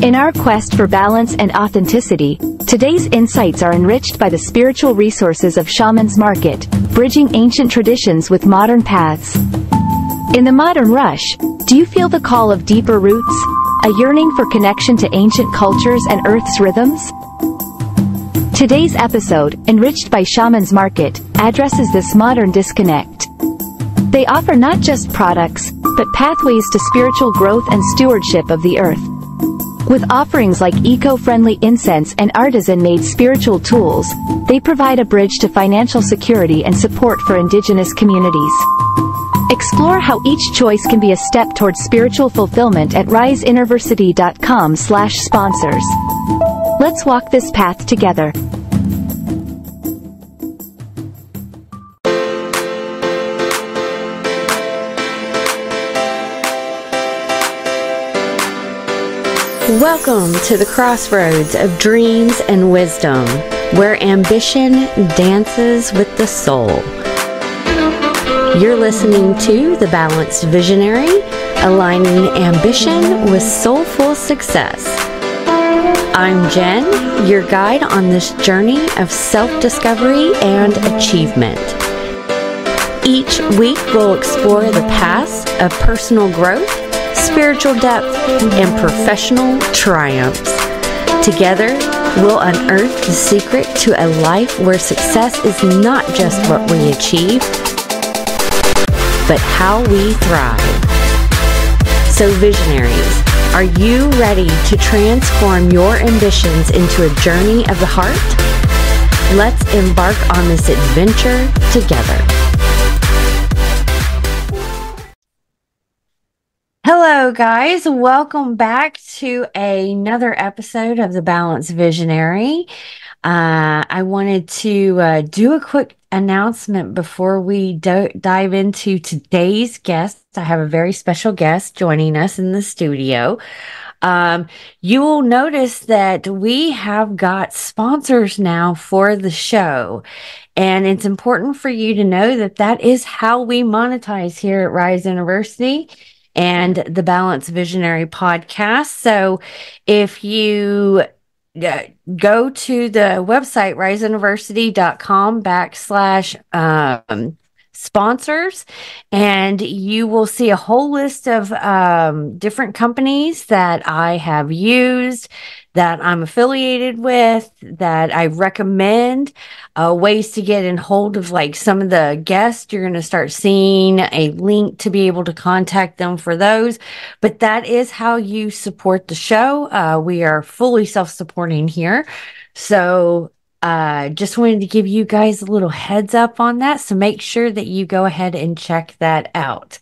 In our quest for balance and authenticity, today's insights are enriched by the spiritual resources of Shaman's Market, bridging ancient traditions with modern paths. In the modern rush, do you feel the call of deeper roots, a yearning for connection to ancient cultures and Earth's rhythms? Today's episode, enriched by Shaman's Market, addresses this modern disconnect. They offer not just products, but pathways to spiritual growth and stewardship of the earth. With offerings like eco-friendly incense and artisan-made spiritual tools, they provide a bridge to financial security and support for indigenous communities. Explore how each choice can be a step towards spiritual fulfillment at riseinterversity.com/sponsors. Let's walk this path together. Welcome to the crossroads of dreams and wisdom, where ambition dances with the soul. You're listening to The Balanced Visionary, aligning ambition with soulful success. I'm Jen, your guide on this journey of self-discovery and achievement. Each week we'll explore the paths of personal growth, spiritual depth, and professional triumphs. Together, we'll unearth the secret to a life where success is not just what we achieve, but how we thrive. So visionaries, are you ready to transform your ambitions into a journey of the heart? Let's embark on this adventure together. Hello guys, welcome back to another episode of The Balanced Visionary. I wanted to do a quick announcement before we dive into today's guest. I have a very special guest joining us in the studio. You will notice that we have got sponsors now for the show. And it's important for you to know that that is how we monetize here at Rise University and the Balanced Visionary podcast. So if you go to the website, riseinterversity.com/sponsors, and you will see a whole list of different companies that I have used, that I'm affiliated with, that I recommend, ways to get in hold of like some of the guests. You're going to start seeing a link to be able to contact them for those. But that is how you support the show. We are fully self-supporting here. So just wanted to give you guys a little heads up on that. So make sure that you go ahead and check that out.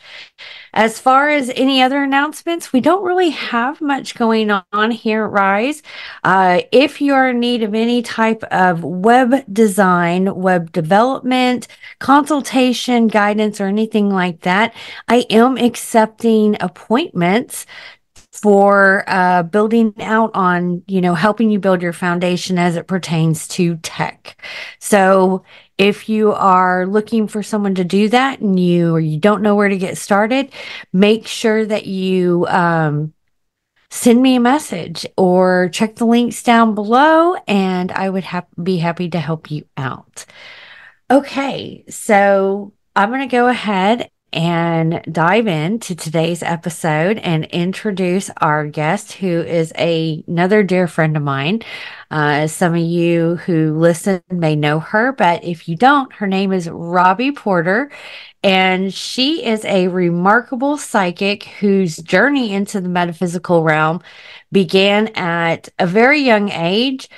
As far as any other announcements, we don't really have much going on here at Rise. If you are in need of any type of web design, web development, consultation, guidance, or anything like that, I am accepting appointments for building out on, helping you build your foundation as it pertains to tech. So if you are looking for someone to do that and you don't know where to get started, make sure that you send me a message or check the links down below, and I would be happy to help you out. Okay, so I'm going to go ahead and dive into today's episode and introduce our guest, who is another dear friend of mine. Some of you who listen may know her, but if you don't, her name is Robbie Porter, and she is a remarkable psychic whose journey into the metaphysical realm began at a very young age.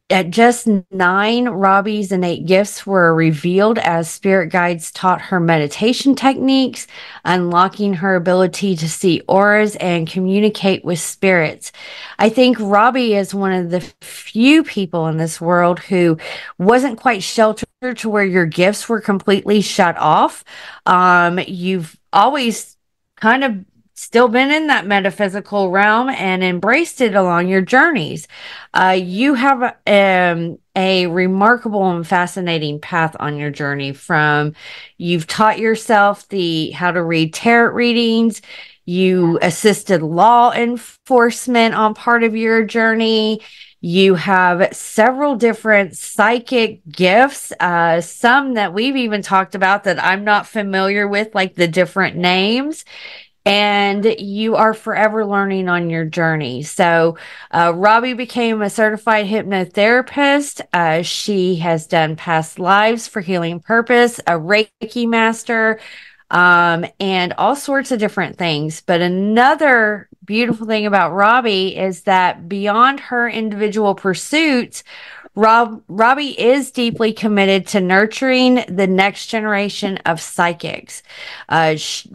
At just 9, Robbie's innate gifts were revealed as spirit guides taught her meditation techniques, unlocking her ability to see auras and communicate with spirits. I think Robbie is one of the few people in this world who wasn't quite sheltered to where your gifts were completely shut off. You've always kind of still been in that metaphysical realm and embraced it along your journeys. You have a remarkable and fascinating path on your journey. From you've taught yourself how to read tarot readings. You assisted law enforcement on part of your journey. You have several different psychic gifts, some that we've even talked about that I'm not familiar with, like the different names. And you are forever learning on your journey. So, Robbie became a certified hypnotherapist. She has done past lives for healing purpose, a Reiki master, and all sorts of different things. But another beautiful thing about Robbie is that beyond her individual pursuits, Robbie is deeply committed to nurturing the next generation of psychics.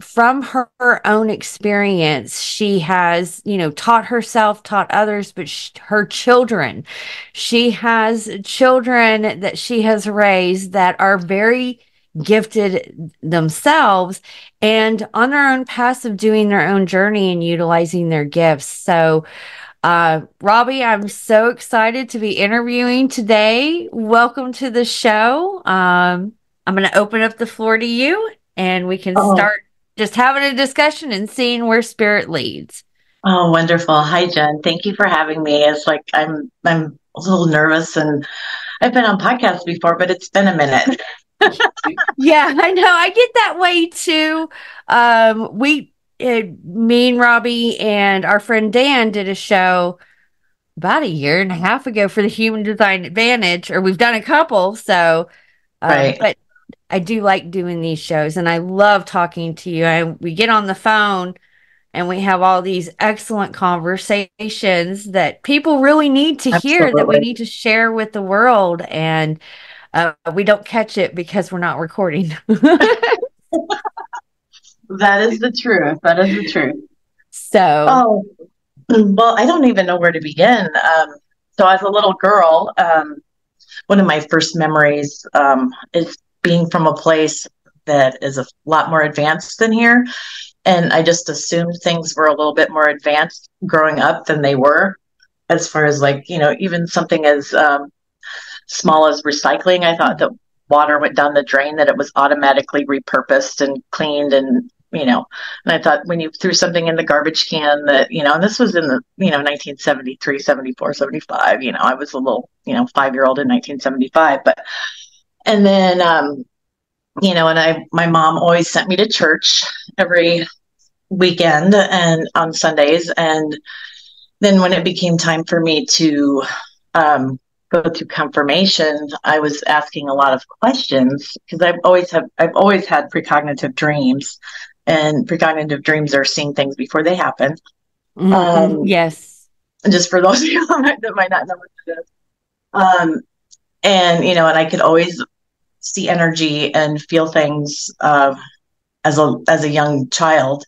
From her own experience, she has, taught herself, taught others, but her children, she has children that she has raised that are very gifted themselves and on their own paths of doing their own journey and utilizing their gifts. So, Robbie, I'm so excited to be interviewing today. Welcome to the show. I'm going to open up the floor to you and we can Oh, start just having a discussion and seeing where spirit leads. oh, wonderful. Hi, Jen. Thank you for having me. It's like I'm a little nervous and I've been on podcasts before, but it's been a minute. Yeah, I know. I get that way too. Me and Robbie and our friend Dan did a show about a year and a half ago for the Human Design Advantage, or we've done a couple. So, Right. but I do like doing these shows and I love talking to you. We get on the phone and we have all these excellent conversations that people really need to hear, that we Absolutely. need to share with the world. And we don't catch it because we're not recording. That is the truth. That is the truth. So, Oh, well, I don't even know where to begin. So as a little girl, one of my first memories is being from a place that is a lot more advanced than here. And I just assumed things were a little bit more advanced growing up than they were, as far as like, even something as small as recycling. I thought that water went down the drain, that it was automatically repurposed and cleaned and I thought when you threw something in the garbage can that, and this was in the, 1973, 74, 75, I was a little, 5-year old in 1975, and then, my mom always sent me to church every weekend and on Sundays. And then when it became time for me to go through confirmation, I was asking a lot of questions because I've always had precognitive dreams, and precognitive dreams are seeing things before they happen. yes. Just for those of you that might not know what it is. And I could always see energy and feel things as a young child.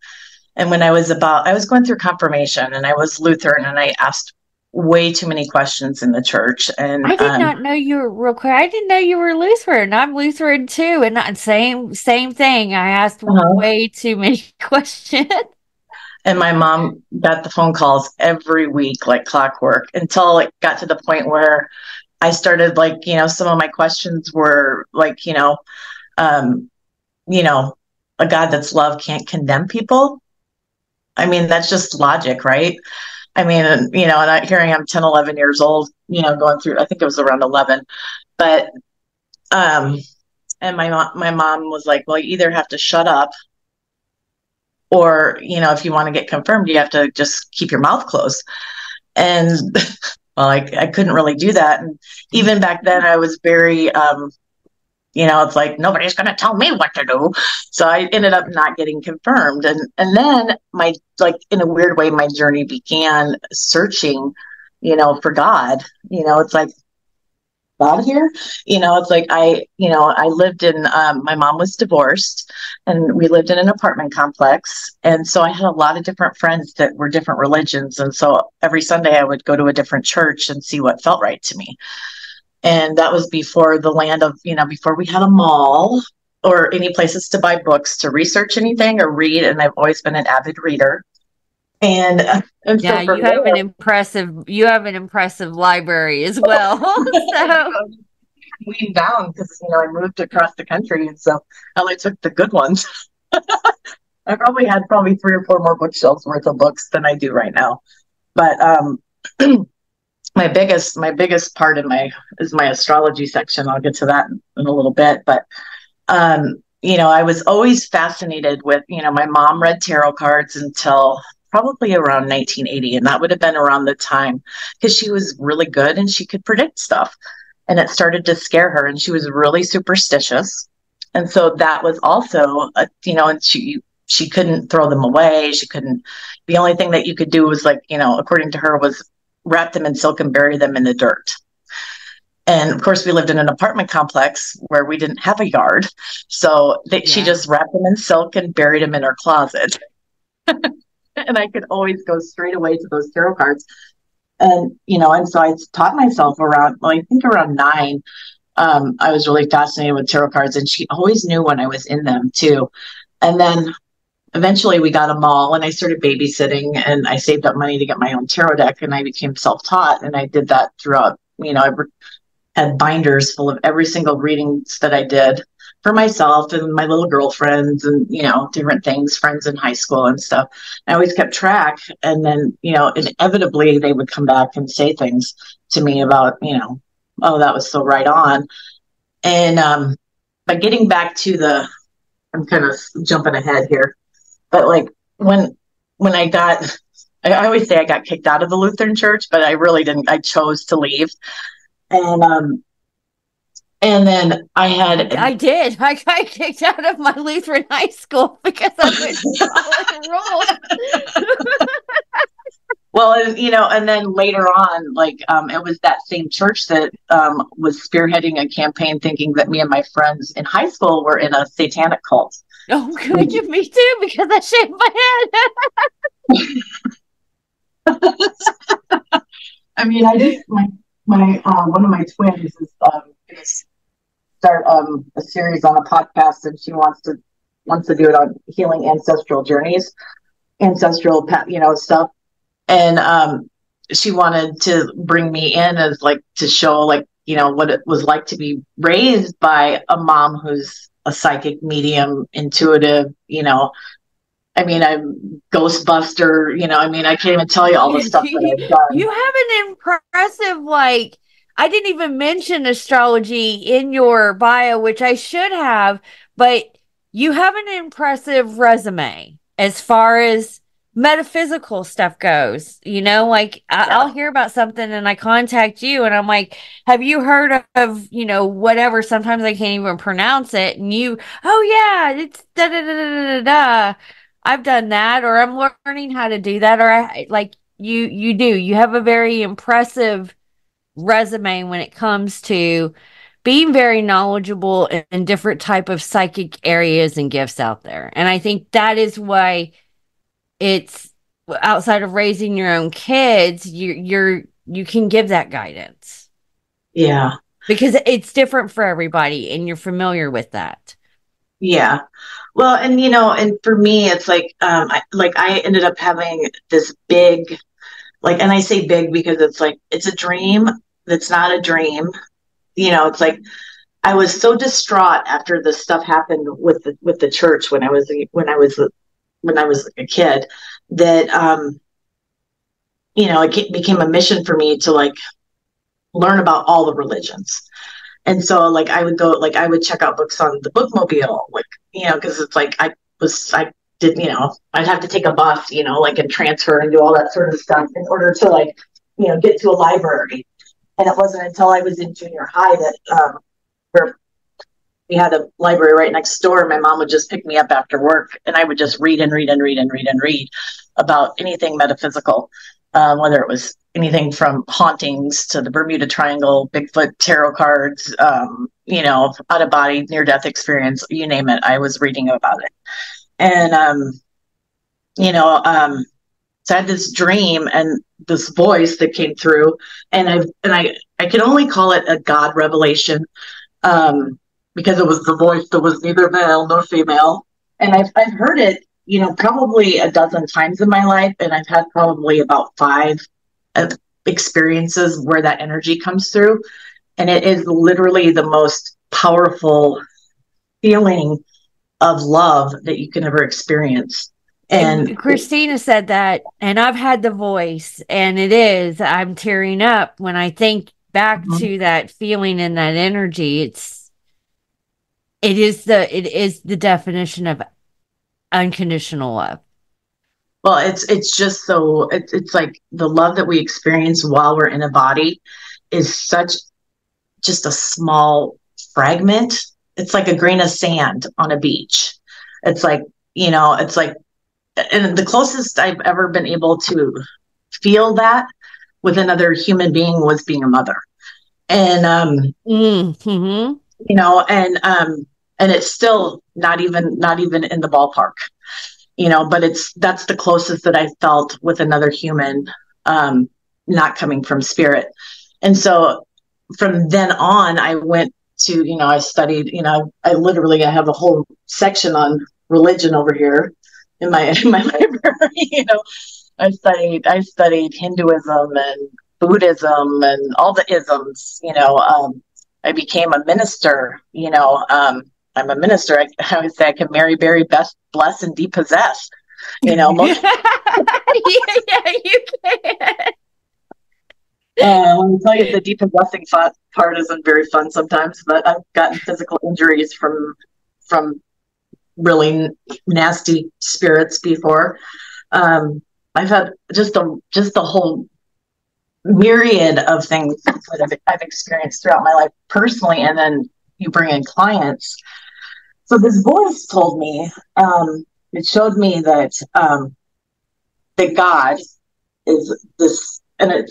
And when I was going through confirmation, and I was Lutheran, and I asked way too many questions in the church. And I did not know you were real quick. I didn't know you were Lutheran. I'm Lutheran too, and not same thing. I asked way too many questions. And my mom got the phone calls every week like clockwork until it got to the point where I started some of my questions were a God that's love can't condemn people. I mean, that's just logic, right? I mean, here I am 10, 11 years old, going through, I think it was around 11, but, and my mom was like, well, you either have to shut up or, if you want to get confirmed, you have to just keep your mouth closed. And well, I couldn't really do that. And even back then I was very, it's like, nobody's going to tell me what to do. So I ended up not getting confirmed. And then in a weird way, my journey began searching, for God. It's like, God here? It's like I lived in, my mom was divorced and we lived in an apartment complex. And so I had a lot of different friends that were different religions. And so every Sunday I would go to a different church and see what felt right to me. And that was before the land of, before we had a mall or any places to buy books to research anything or read. And I've always been an avid reader. And yeah, so you have an impressive library as well. So weaned down because, I moved across the country. And so I only took the good ones. I probably had 3 or 4 more bookshelves worth of books than I do right now. But my biggest part in my is my astrology section. I'll get to that in a little bit. But I was always fascinated with, my mom read tarot cards until probably around 1980, and that would have been around the time because she was really good and she could predict stuff. And it started to scare her, and she was really superstitious. And so that was also, and she couldn't throw them away. She couldn't. The only thing that you could do was, like, according to her, was wrap them in silk and bury them in the dirt. And of course, we lived in an apartment complex where we didn't have a yard. So she just wrapped them in silk and buried them in her closet. And I could always go straight away to those tarot cards. And, and so I taught myself around 9. I was really fascinated with tarot cards, and she always knew when I was in them too. And then eventually we got them all, and I started babysitting, and I saved up money to get my own tarot deck, and I became self-taught. And I did that throughout, I had binders full of every single readings that I did for myself and my little girlfriends and, different things, friends in high school and stuff. I always kept track. And then, inevitably they would come back and say things to me about, oh, that was so right on. And by getting back to I'm kind of jumping ahead here, but like when I always say I got kicked out of the Lutheran church, but I really didn't. I chose to leave. And then I did. I got kicked out of my Lutheran high school because I wouldn't follow the rules. Well, and then later on, it was that same church that was spearheading a campaign thinking that me and my friends in high school were in a satanic cult. Oh, good. Me too, because I shaved my head. I mean, I just, my one of my twins is going to start a series on a podcast, and she wants to do it on healing ancestral journeys, ancestral stuff. And she wanted to bring me in as to show what it was like to be raised by a mom who's a psychic medium, intuitive, I'm Ghostbuster, I can't even tell you all the stuff that I've done. You have an impressive, I didn't even mention astrology in your bio, which I should have, but you have an impressive resume as far as metaphysical stuff goes. I'll hear about something and I contact you and I'm like, have you heard of whatever? Sometimes I can't even pronounce it, and oh yeah, it's da da da da da da. I've done that, or I'm learning how to do that, or you have a very impressive resume when it comes to being very knowledgeable in different type of psychic areas and gifts out there. And I think that is why it's, outside of raising your own kids, you can give that guidance. Yeah. Because it's different for everybody and you're familiar with that. Yeah. Well, and and for me, it's I ended up having this big, and I say big because it's a dream that's not a dream. It's I was so distraught after this stuff happened with the church when I was a kid that it became a mission for me to learn about all the religions. And so I would go, I would check out books on the bookmobile, because it's I'd have to take a bus, and transfer and do all that sort of stuff in order to get to a library. And it wasn't until I was in junior high that where we had a library right next door. My mom would just pick me up after work, and I would just read and read and read and read and read about anything metaphysical, whether it was anything from hauntings to the Bermuda Triangle, Bigfoot, tarot cards, out of body, near death experience, you name it. I was reading about it. And, so I had this dream and this voice that came through, and I can only call it a God revelation, because it was the voice that was neither male nor female. And I've heard it, probably a dozen times in my life. And I've had probably about 5 experiences where that energy comes through. And it is literally the most powerful feeling of love that you can ever experience. And Christina said that, and I've had the voice, and I'm tearing up when I think back to that feeling and that energy. It is the definition of unconditional love. Well, it's just so it's like the love that we experience while we're in a body is such just a small fragment. It's like a grain of sand on a beach. It's like, it's like, and the closest I've ever been able to feel that with another human being was being a mother. And and it's still not even in the ballpark. But that's the closest that I felt with another human, not coming from spirit. And so from then on, I went to, I studied, I have a whole section on religion over here in my library. I studied Hinduism and Buddhism and all the isms. I became a minister. I'm a minister. I would say I can marry, bury, best, bless, and depossess. Most. Yeah, you can. Let me tell you, the depossessing part isn't very fun sometimes, but I've gotten physical injuries from really nasty spirits before. I've had just a whole myriad of things that I've experienced throughout my life personally, and then you bring in clients. So this voice told me, it showed me that that God is this, and it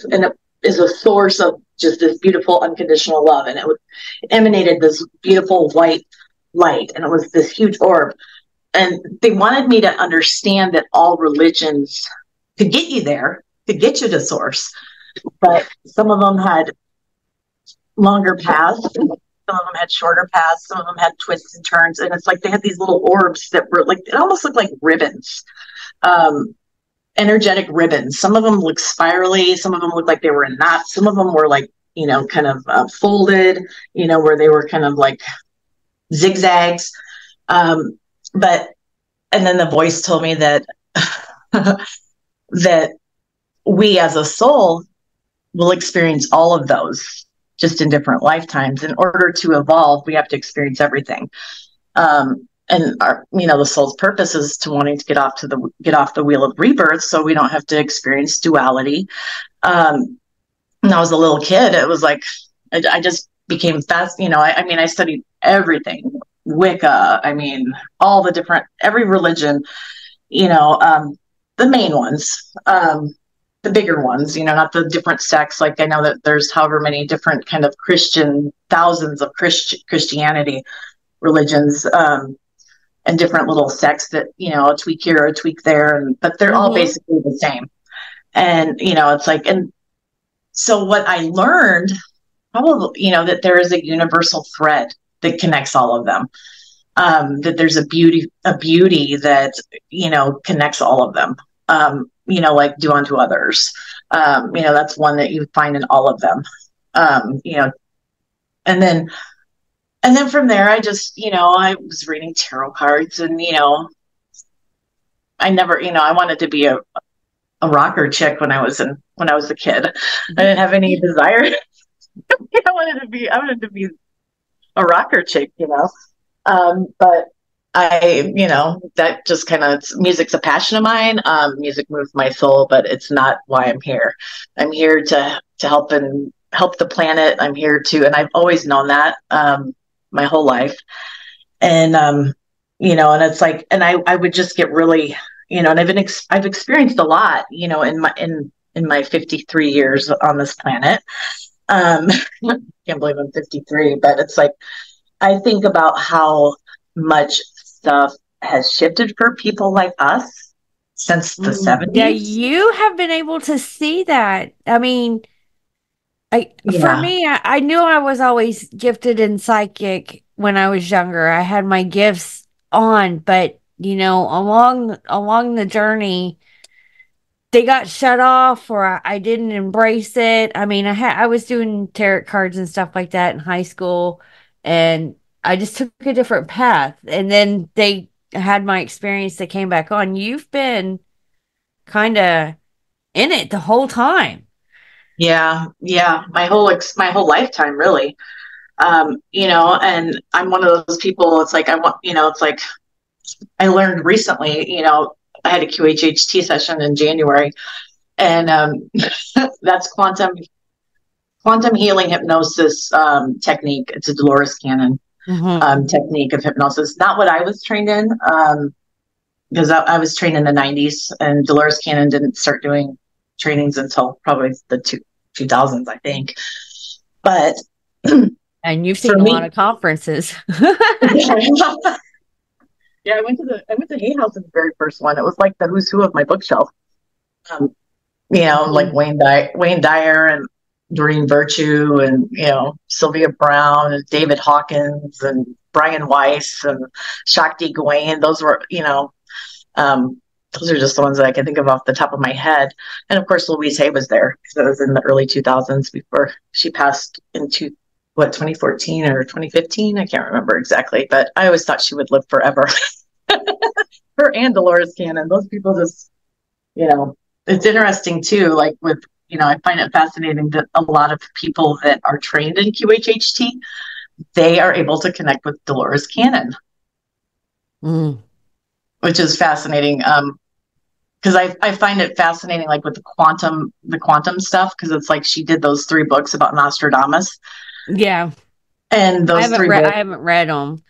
is a source of just this beautiful unconditional love, and it emanated this beautiful white light, and it was this huge orb. And they wanted me to understand that all religions could get you there, could get you to source, but some of them had longer paths, some of them had shorter paths, some of them had twists and turns, and it's like they had these little orbs that were like, it almost looked like ribbons, energetic ribbons. Some of them looked spirally, some of them looked like they were in knots, some of them were like, kind of folded, where they were kind of like zigzags. And then the voice told me that that we as a soul will experience all of those, just in different lifetimes. In order to evolve, we have to experience everything. And our, the soul's purpose is to wanting to get off the wheel of rebirth, so we don't have to experience duality. When I was a little kid, it was like I just became fast. I studied everything, Wicca. All the different, every religion. The main ones, the bigger ones. Not the different sects. Like I know that there's however many different kind of thousands of Christianity religions. And different little sects that, a tweak here, a tweak there, but they're all basically the same. And, it's like, and so what I learned probably, that there is a universal thread that connects all of them. That there's a beauty that, connects all of them. Like do unto others. That's one that you find in all of them. And then from there, I just, I was reading tarot cards, and, I never, I wanted to be a rocker chick when I was a kid. I didn't have any desire. I wanted to be a rocker chick, but that just kind of, music's a passion of mine. Music moves my soul, but it's not why I'm here. I'm here to help the planet. I'm here to, and I've always known that, my whole life. And, and it's like, and I would just get really, and I've experienced a lot, in my 53 years on this planet. Can't believe I'm 53, but it's like, I think about how much stuff has shifted for people like us since the 70s. Yeah, you have been able to see that. For me, I knew I was always gifted and psychic when I was younger. I had my gifts on, but along the journey, they got shut off, or I didn't embrace it. I was doing tarot cards and stuff like that in high school, and I just took a different path. And then they had my experience that came back on. You've been kind of in it the whole time. Yeah, yeah, my whole lifetime, really. And I'm one of those people. It's like I want, it's like I learned recently. I had a QHHT session in January, and that's quantum healing hypnosis technique. It's a Dolores Cannon technique of hypnosis. Not what I was trained in, because I was trained in the 90s, and Dolores Cannon didn't start doing trainings until probably the 2000s, I think. But and you've seen a lot of conferences. Yeah, I went to Hay House's very first one. It was like the who's who of my bookshelf. Like Wayne Dyer and Doreen Virtue and Sylvia Brown and David Hawkins and Brian Weiss and Shakti Gawain. Those were those are just the ones that I can think of off the top of my head. And of course, Louise Hay was there because it was in the early 2000s before she passed in 2014 or 2015. I can't remember exactly, but I always thought she would live forever. Her and Dolores Cannon. Those people just, it's interesting too. Like with, I find it fascinating that a lot of people that are trained in QHHT, they are able to connect with Dolores Cannon, which is fascinating. Because I find it fascinating, like with the quantum stuff, because it's like she did those 3 books about Nostradamus. Yeah, and those I haven't read them.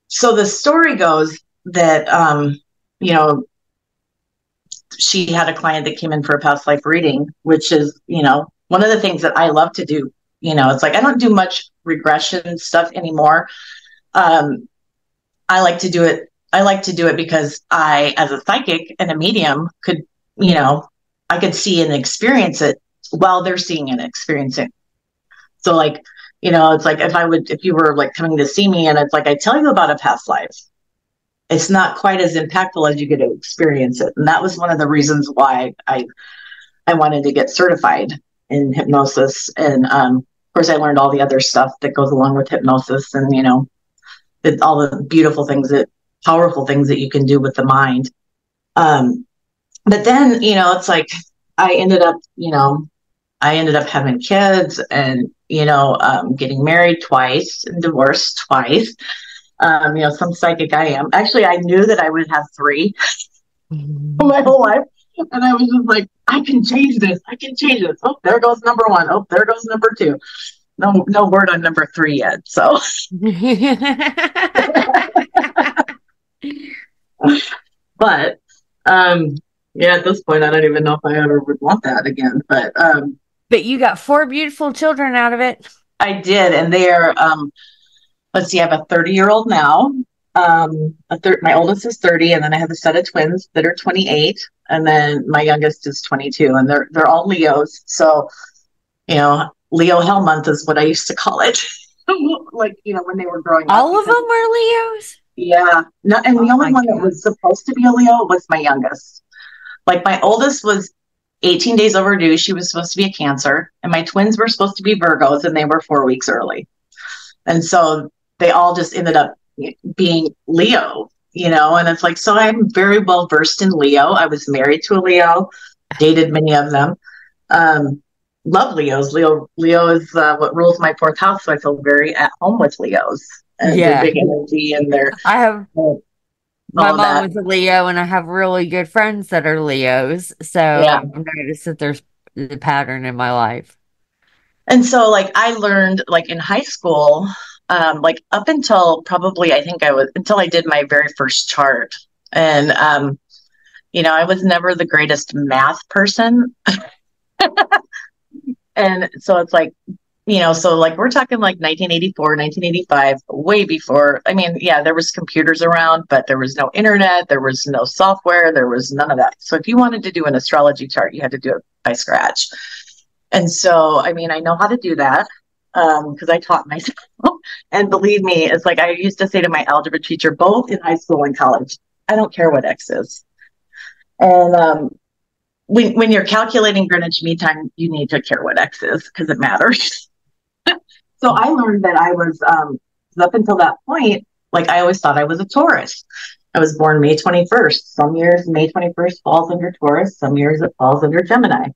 So the story goes that she had a client that came in for a past life reading, which is one of the things that I love to do. It's like I don't do much regression stuff anymore. I like to do it. I like to do it because I, as a psychic and a medium, could, I could see and experience it while they're seeing and experiencing. So like, it's like if you were like coming to see me and it's like, I tell you about a past life, it's not quite as impactful as you get to experience it. And that was one of the reasons why I wanted to get certified in hypnosis. And, of course I learned all the other stuff that goes along with hypnosis and, all the beautiful things powerful things that you can do with the mind. But then, it's like, I ended up having kids and, getting married twice and divorced twice. Some psychic I am. Actually, I knew that I would have 3 my whole life. And I was just like, I can change this. I can change this. Oh, there goes number 1. Oh, there goes number 2. No word on number 3 yet. So, but, at this point, I don't even know if I ever would want that again. But you got 4 beautiful children out of it. I did. And they are, let's see, I have a 30-year-old now. My oldest is 30, and then I have a set of twins that are 28, and then my youngest is 22, and they're all Leos. So, Leo Hell Month is what I used to call it. Like, when they were growing up. All of them were Leos? Yeah. No, and the only one that was supposed to be a Leo was my youngest. Like my oldest was 18 days overdue. She was supposed to be a Cancer, and my twins were supposed to be Virgos, and they were 4 weeks early. And so they all just ended up being Leo, and it's like, so I'm very well versed in Leo. I was married to a Leo, dated many of them. Love Leos. Leo is what rules my 4th house. So I feel very at home with Leos and their big energy and their, my mom was a Leo, and I have really good friends that are Leos. So I've noticed that there's the pattern in my life. And so like I learned like in high school, like up until probably, until I did my very first chart. And, I was never the greatest math person. And so it's like, so like we're talking like 1984, 1985, way before. I mean, there was computers around, but there was no internet, there was no software, there was none of that. So if you wanted to do an astrology chart, you had to do it by scratch. And so, I mean, I know how to do that because I taught myself. And believe me, it's like I used to say to my algebra teacher, both in high school and college, I don't care what X is. And when you're calculating Greenwich Mean Time, you need to care what X is because it matters. So I learned that I was, up until that point, like I always thought I was a Taurus. I was born May 21st. Some years May 21st falls under Taurus. Some years it falls under Gemini.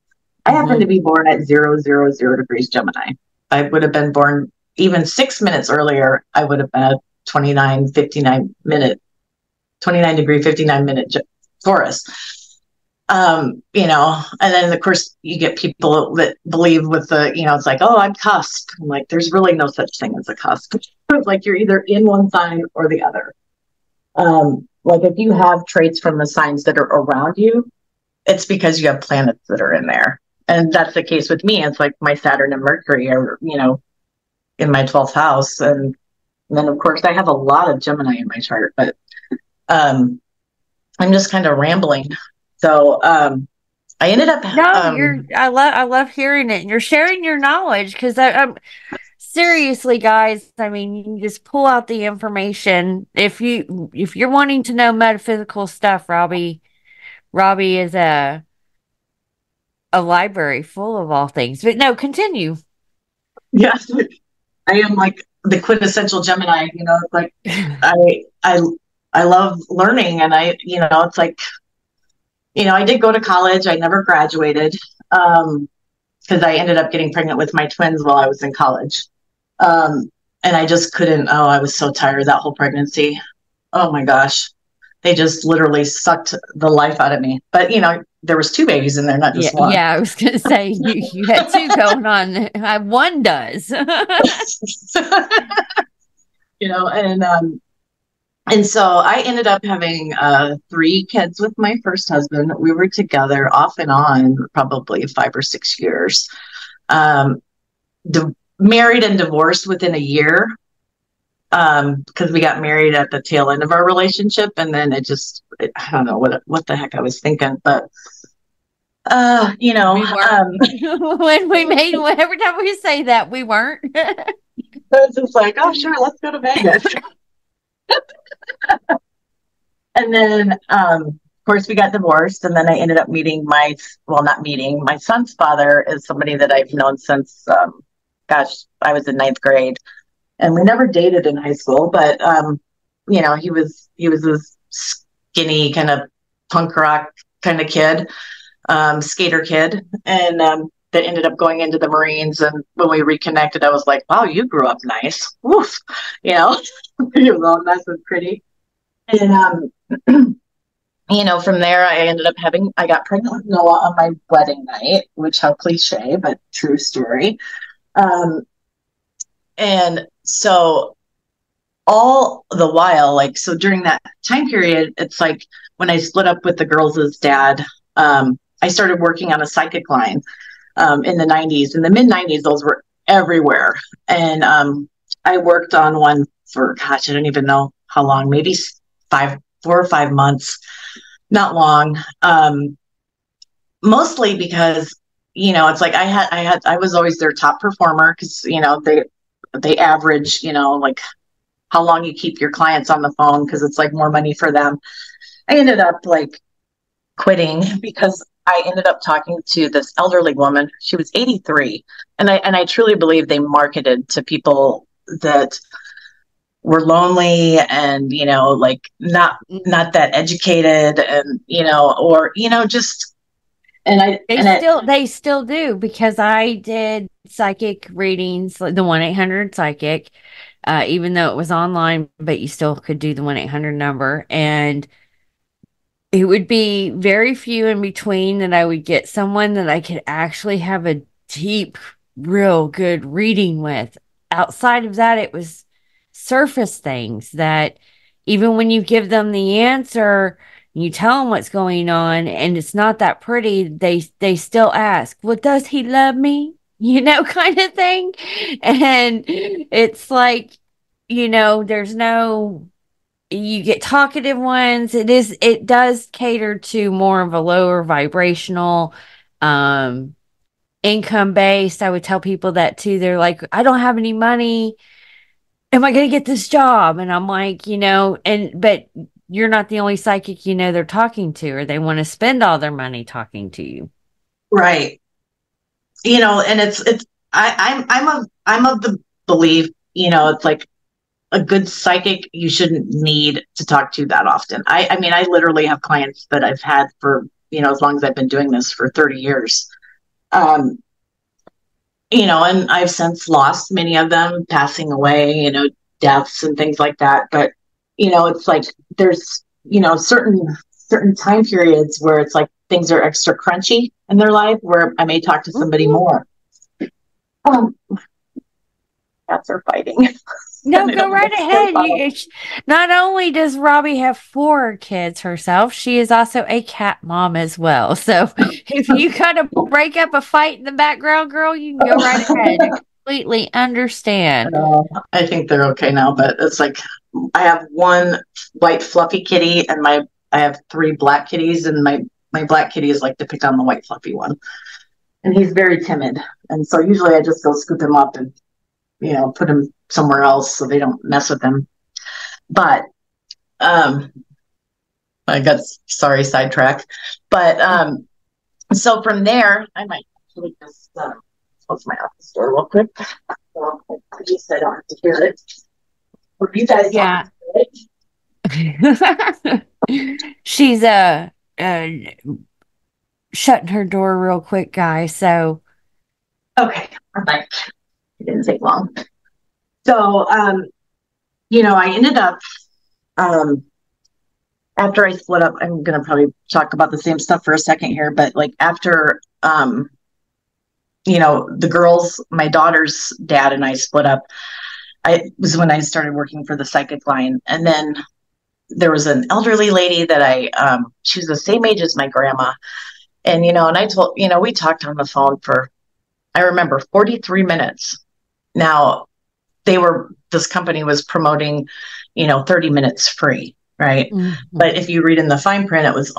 I happen to be born at 000 degrees Gemini. I would have been born even 6 minutes earlier. I would have been a 29 degree, 59 minute Taurus. You know, and then of course you get people that believe with the, you know, it's like, oh, I'm cusp. I'm like, there's really no such thing as a cusp. It's like you're either in one sign or the other. Like if you have traits from the signs that are around you, it's because you have planets that are in there. And that's the case with me. It's like my Saturn and Mercury are, you know, in my 12th house. And then of course I have a lot of Gemini in my chart, but I'm just kind of rambling. So I ended up. No, I love hearing it, and you're sharing your knowledge because I'm seriously, guys. I mean, you can just pull out the information if you're wanting to know metaphysical stuff. Robbie is a library full of all things. But no, continue. Yes, I am like the quintessential Gemini. You know, it's like I love learning, and you know, it's like. You know, I did go to college. I never graduated because I ended up getting pregnant with my twins while I was in college. And I just couldn't. Oh, I was so tired of that whole pregnancy. Oh my gosh. They just literally sucked the life out of me. But, you know, there was 2 babies in there, not just one. Yeah, I was going to say you had 2 going on. One does. You know, and so I ended up having 3 kids with my first husband. We were together off and on probably 5 or 6 years. Married and divorced within a year because we got married at the tail end of our relationship. And then I don't know what the heck I was thinking. But, you know. When we made, every time we say that, we weren't. It's just like, oh, sure, let's go to Vegas. And then, of course, we got divorced, and then I ended up meeting my son's father is somebody that I've known since, I was in 9th grade, and we never dated in high school, but, you know, he was this skinny kind of punk rock kind of kid, skater kid, and, that ended up going into the Marines. And when we reconnected, I was like, wow, you grew up nice. Woof. You know, he was all nice and pretty. And, you know, from there, I got pregnant with Noah on my wedding night, which how cliche, but true story. And so all the while, like, so during that time period, it's like when I split up with the girls' dad, I started working on a psychic line. In the 90s, in the mid 90s, those were everywhere. And I worked on one for, I don't even know how long, maybe 4 or 5 months, not long. Mostly because, you know, it's like I was always their top performer because, you know, they average, you know, like how long you keep your clients on the phone because it's like more money for them. I ended up like quitting because I ended up talking to this elderly woman. She was 83. And I truly believe they marketed to people that were lonely and, you know, like not that educated and, you know, or, you know, just, they still do because I did psychic readings, like the 1-800 psychic, even though it was online, but you still could do the 1-800 number. And it would be very few in between that I would get someone that I could actually have a deep, real good reading with. Outside of that, it was surface things that even when you give them the answer, you tell them what's going on and it's not that pretty, they still ask, well, does he love me? You know, kind of thing. And it's like, you know, you get talkative ones. It does cater to more of a lower vibrational, income based. I would tell people that too. They're like, I don't have any money. Am I going to get this job? And I'm like, you know, but you're not the only psychic, you know, they're talking to, or they want to spend all their money talking to you. Right. You know, and I'm of the believe, it's like a good psychic, you shouldn't need to talk to that often. I mean, I literally have clients that I've had for, as long as I've been doing this for 30 years. And I've since lost many of them passing away, deaths and things like that. But, it's like there's, certain time periods where it's like things are extra crunchy in their life where I may talk to somebody more. Cats are fighting. No, go right ahead. Not only does Robbie have 4 kids herself, she is also a cat mom as well. So if you kind of break up a fight in the background, girl, you can go right ahead. I completely understand. I think they're okay now, but it's like I have one white fluffy kitty and I have 3 black kitties, and my black kitty is like to pick on the white fluffy one. And he's very timid. And so usually I just go scoop him up and, put him somewhere else so they don't mess with him. But I got sidetrack. But so from there, I might actually just close my office door real quick. At least I don't have to hear it. Or you guys don't hear it. She's shutting her door real quick, guys. So okay, I'm back. It didn't take long. So, I ended up, after I split up, I'm going to probably talk about the same stuff for a second here, but like after, the girls, my daughter's dad and I split up, was when I started working for the psychic line. And then there was an elderly lady that she was the same age as my grandma. And, and I told, we talked on the phone for, I remember 43 minutes. Now, this company was promoting, 30 minutes free, right? Mm-hmm. But if you read in the fine print, it was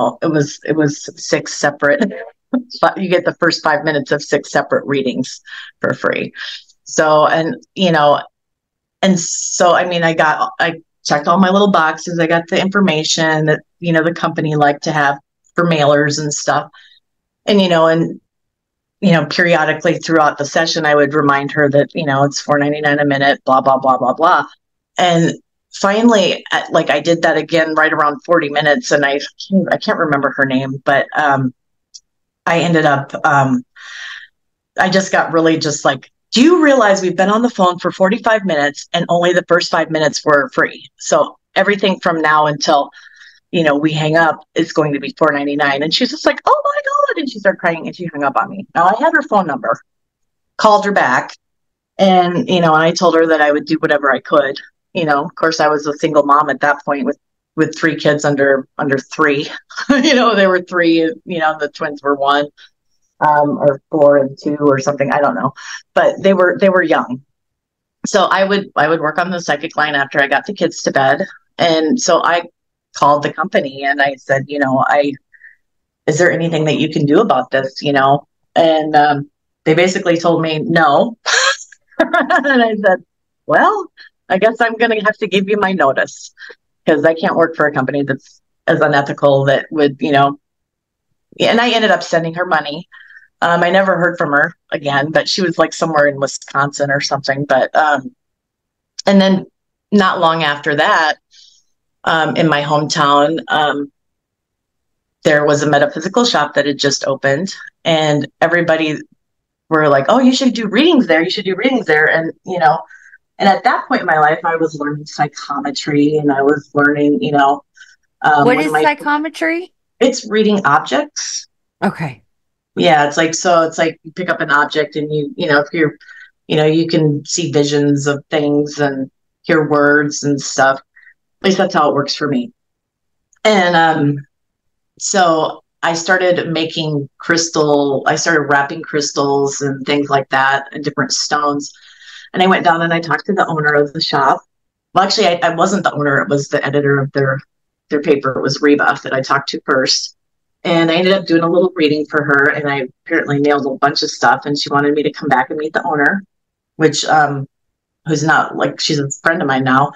6 separate. You get the first 5 minutes of 6 separate readings for free. So, I checked all my little boxes. I got the information that, the company liked to have for mailers and stuff. And, periodically throughout the session, I would remind her that, it's $4.99 a minute, blah, blah, blah, blah, blah. And finally, I did that again right around 40 minutes. And I can't remember her name, but I ended up, I just got really just like, do you realize we've been on the phone for 45 minutes and only the first 5 minutes were free? So everything from now until we hang up, it's going to be $4.99. And she's just like, oh my God. And she started crying and she hung up on me. Now I had her phone number, called her back. And, and I told her that I would do whatever I could. Of course I was a single mom at that point with 3 kids under 3, they were 3, the twins were 1, or 4 and 2 or something. I don't know, but they were young. So I would work on the psychic line after I got the kids to bed. And so I called the company and I said, is there anything that you can do about this? And they basically told me no. And I said, well, I guess I'm going to have to give you my notice because I can't work for a company that's as unethical that would, and I ended up sending her money. I never heard from her again, but she was like somewhere in Wisconsin or something. But, and then not long after that, in my hometown, there was a metaphysical shop that had just opened, and everybody were like, oh, you should do readings there. You should do readings there. And, and at that point in my life, I was learning psychometry and I was learning, what is psychometry? It's reading objects. Okay. Yeah. It's like you pick up an object and if you're, you can see visions of things and hear words and stuff. At least that's how it works for me. And so I started wrapping crystals and things like that and different stones. And I went down and I talked to the owner of the shop. Well, actually, I wasn't the owner. It was the editor of their paper. It was Reba that I talked to first. And I ended up doing a little reading for her. And I apparently nailed a bunch of stuff. And she wanted me to come back and meet the owner, which who's not like, she's a friend of mine now.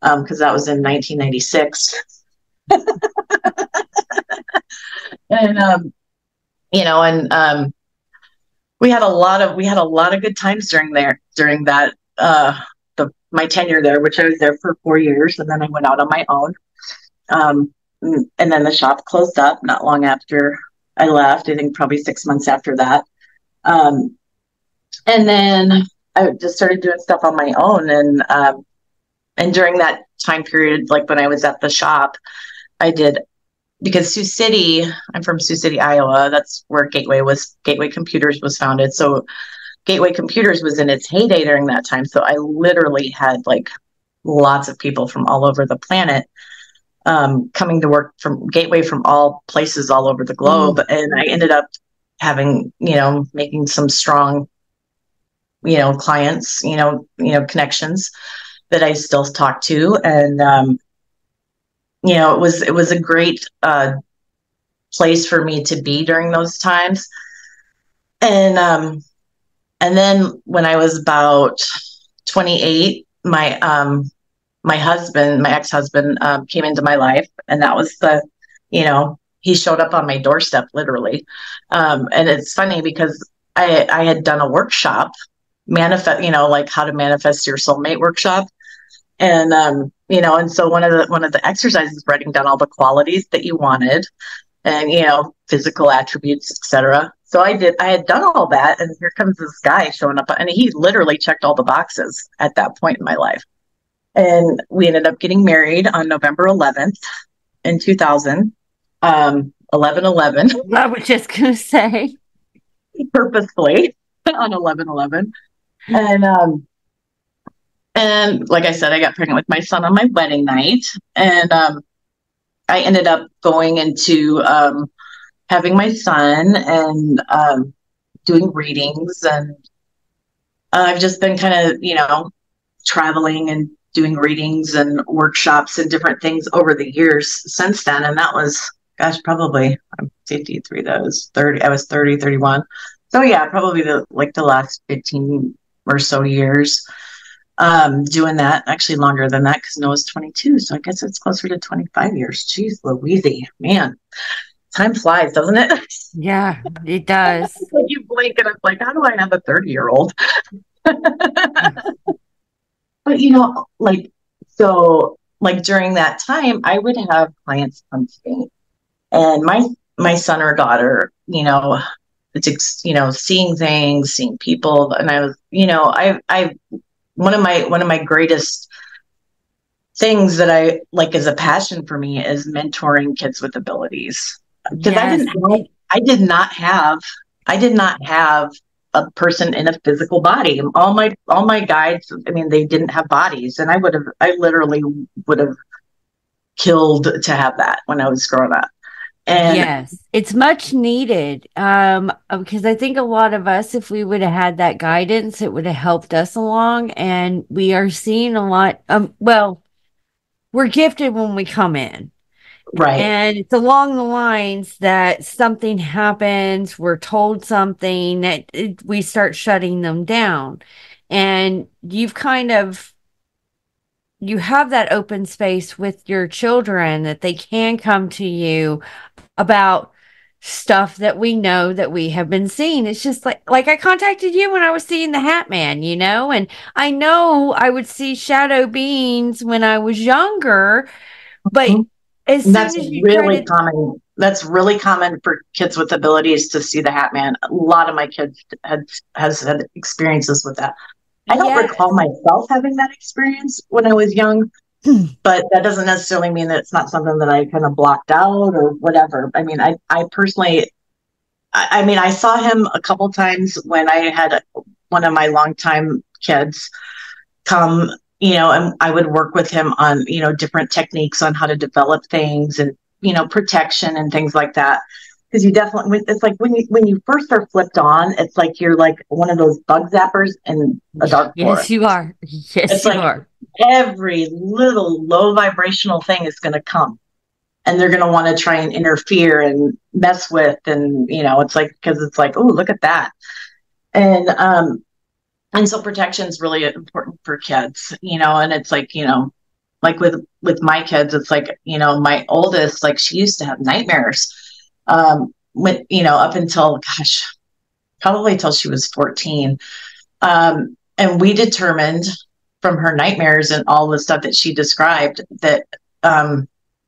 Because that was in 1996. And we had a lot of good times during that my tenure there, which I was there for 4 years, and then I went out on my own. And then the shop closed up not long after I left. I think probably 6 months after that. And then I just started doing stuff on my own, and during that time period, like when I was at the shop, I did, because Sioux City, I'm from Sioux City, Iowa. That's where Gateway Computers was founded. So Gateway Computers was in its heyday during that time. So I literally had like lots of people from all over the planet coming to work from Gateway from all places all over the globe. And I ended up having, making some strong, clients, connections that I still talk to. And, it was a great place for me to be during those times. And then when I was about 28, my ex-husband, came into my life, and that was he showed up on my doorstep, literally. And it's funny because I had done a workshop, like how to manifest your soulmate workshop. And, and so one of the exercises is writing down all the qualities that you wanted and, physical attributes, etc. So I had done all that, and here comes this guy showing up, and he literally checked all the boxes at that point in my life. And we ended up getting married on November 11th in 2000, 11/11. I was just going to say. Purposefully on 11/11. And like I said, I got pregnant with my son on my wedding night. And I ended up going into having my son and doing readings. And I've just been kind of, traveling and doing readings and workshops and different things over the years since then. And that was, probably, I'm 53, that was 30, I was 30, 31. So yeah, probably the last 15 or so years doing that. Actually longer than that, because Noah's 22. So I guess it's closer to 25 years. Jeez Louise, man. Time flies, doesn't it? Yeah, it does. You blink and it's like, how do I have a 30-year-old? But during that time, I would have clients come to me, and my son or daughter, it's seeing things, seeing people, and I was, I one of my greatest things that I like as a passion for me is mentoring kids with abilities, because I did not have a person in a physical body. All my guides, they didn't have bodies, and I literally would have killed to have that when I was growing up. And yes, it's much needed. Because I think a lot of us, if we would have had that guidance, it would have helped us along. And we are seeing a lot. We're gifted when we come in. Right. And it's along the lines that something happens, we're told something, that we start shutting them down. And you have that open space with your children that they can come to you about stuff that we know that we have been seeing. It's just like I contacted you when I was seeing the Hat Man, and I know I would see shadow beings when I was younger, but as soon as you really common. That's really common for kids with abilities to see the Hat Man. A lot of my kids has had experiences with that. I don't recall myself having that experience when I was young, but that doesn't necessarily mean that it's not something that I kind of blocked out or whatever. I personally, I saw him a couple times when I had one of my longtime kids come, and I would work with him on, different techniques on how to develop things and, protection and things like that. Because it's like when you first are flipped on, it's like you're like one of those bug zappers in a dark forest. Yes, you are. Yes, you are. Every little low vibrational thing is going to come, and they're going to want to try and interfere and mess with, and it's like, because it's like, oh, look at that, and so protection is really important for kids, and it's like, like with my kids, it's like, my oldest, like, she used to have nightmares. Up until, probably till she was 14. and we determined from her nightmares and all the stuff that she described that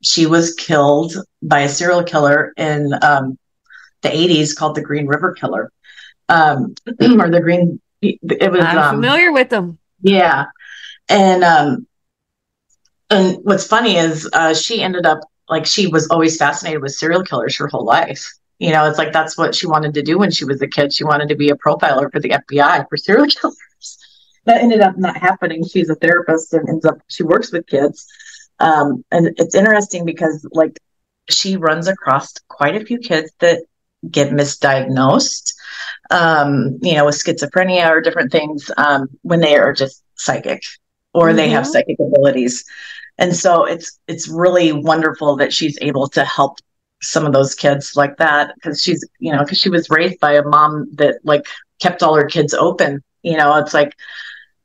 she was killed by a serial killer in the 80s called the Green River Killer. Or the Green, it was. I'm familiar with them. Yeah. And what's funny is she ended up, like, she was always fascinated with serial killers her whole life. You know, it's like that's what she wanted to do when she was a kid. She wanted to be a profiler for the FBI for serial killers. That ended up not happening. She's a therapist and she works with kids. And it's interesting because, like, she runs across quite a few kids that get misdiagnosed, you know, with schizophrenia or different things when they are just psychic or they have psychic abilities. And so it's really wonderful that she's able to help some of those kids like that, because she's, you know, because she was raised by a mom that, like, kept all her kids open, you know. It's like,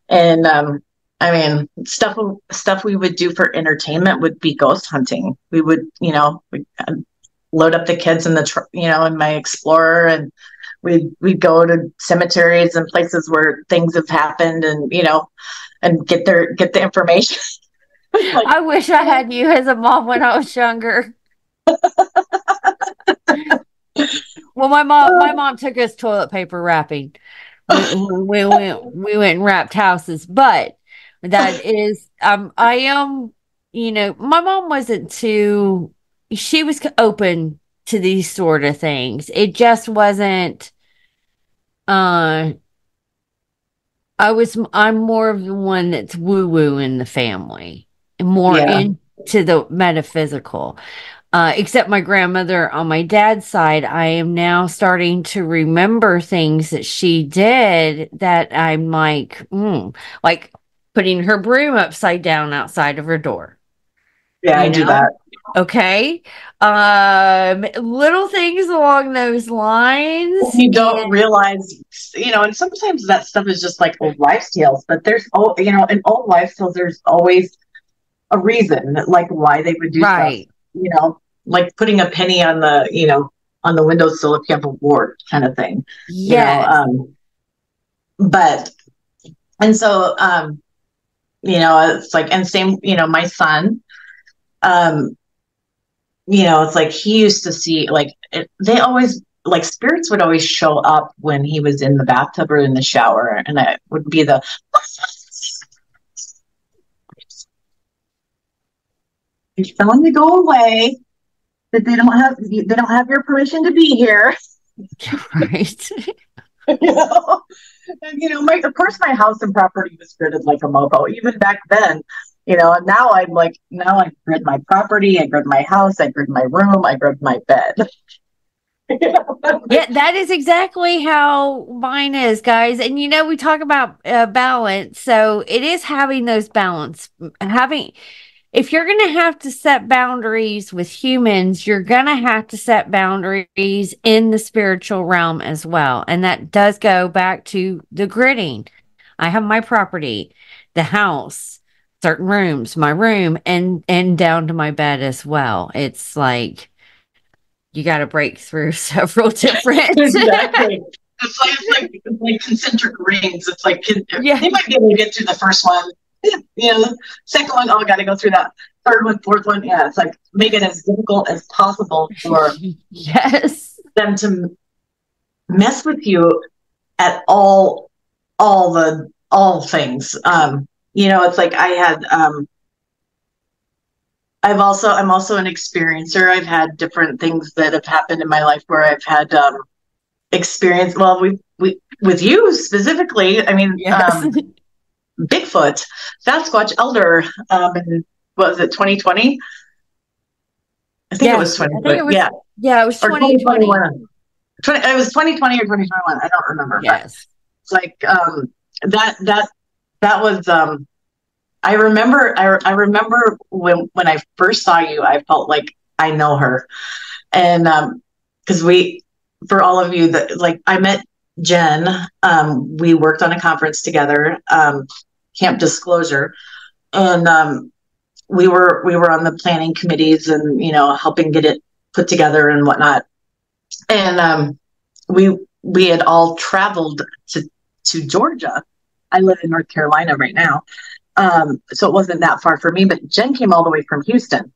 and I mean, stuff we would do for entertainment would be ghost hunting. We would, you know, load up the kids in the you know, in my Explorer, and we'd go to cemeteries and places where things have happened, and, you know, and get the information. Like, I wish I had you as a mom when I was younger. Well, my mom took us toilet paper wrapping. We went and wrapped houses, but that is, I am, you know, my mom wasn't she was open to these sort of things. It just wasn't, I'm more of the one that's woo-woo in the family, more into the metaphysical. Except my grandmother on my dad's side, I am now starting to remember things that she did that I'm like putting her broom upside down outside of her door. Yeah, I do that. Okay. Little things along those lines. You don't realize, you know, and sometimes that stuff is just like old wives' tales, but there's, you know, in old wives' tales, there's always a reason, like, why they would do stuff, you know, like putting a penny on the, you know, on the windowsill if you have a wart, kind of thing. Yeah. You know, and so, you know, it's like, and same, you know, my son, you know, it's like he used to see, like, they always, like, spirits would always show up when he was in the bathtub or in the shower, and it would be the tell them to go away, that they don't have your permission to be here. Right. You know? And, you know, of course my house and property was gridded like a mofo, even back then, you know, and now I grid my property, I grid my house, I grid my room, I grid my bed. Yeah, that is exactly how mine is, guys. And, you know, we talk about balance. So it is having those if you're going to have to set boundaries with humans, you're going to have to set boundaries in the spiritual realm as well. And that does go back to the gridding. I have my property, the house, certain rooms, my room, and down to my bed as well. It's like, you got to break through several different. Exactly. It's like concentric rings. It's like, they might be able to get through the first one. You know, second one, got to go through that. Third one, fourth one. Yeah, it's like, make it as difficult as possible for them to mess with you at all things. You know, it's like I had, I'm also an experiencer. I've had different things that have happened in my life where I've had experience. Well, we with you specifically. I mean, Bigfoot, Sasquatch, Elder. In, what was it, 2020? I think it was 2020. It was 2020. It was 2020 or 2021. I don't remember. Yes. It's like that was. I remember when I first saw you, I felt like I know her, and because for all of you that, like, I met Jen. We worked on a conference together, Camp Disclosure, and we were on the planning committees and, you know, helping get it put together and whatnot. And we had all traveled to Georgia I live in North Carolina right now. So it wasn't that far for me, but Jen came all the way from Houston.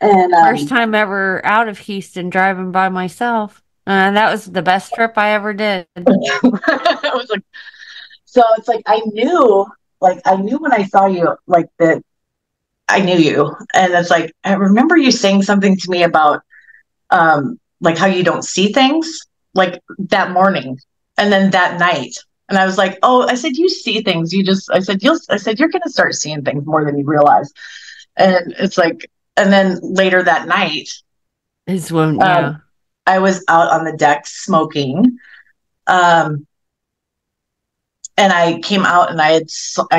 And First time ever out of Houston driving by myself. That was the best trip I ever did. I was like, so it's like I knew when I saw you, like that I knew you. And it's like I remember you saying something to me about like how you don't see things like that morning and then that night. And I was like, oh, I said, you see things. I said, you're going to start seeing things more than you realize. And it's like, and then later that night, Is when, yeah. I was out on the deck smoking. And I came out and I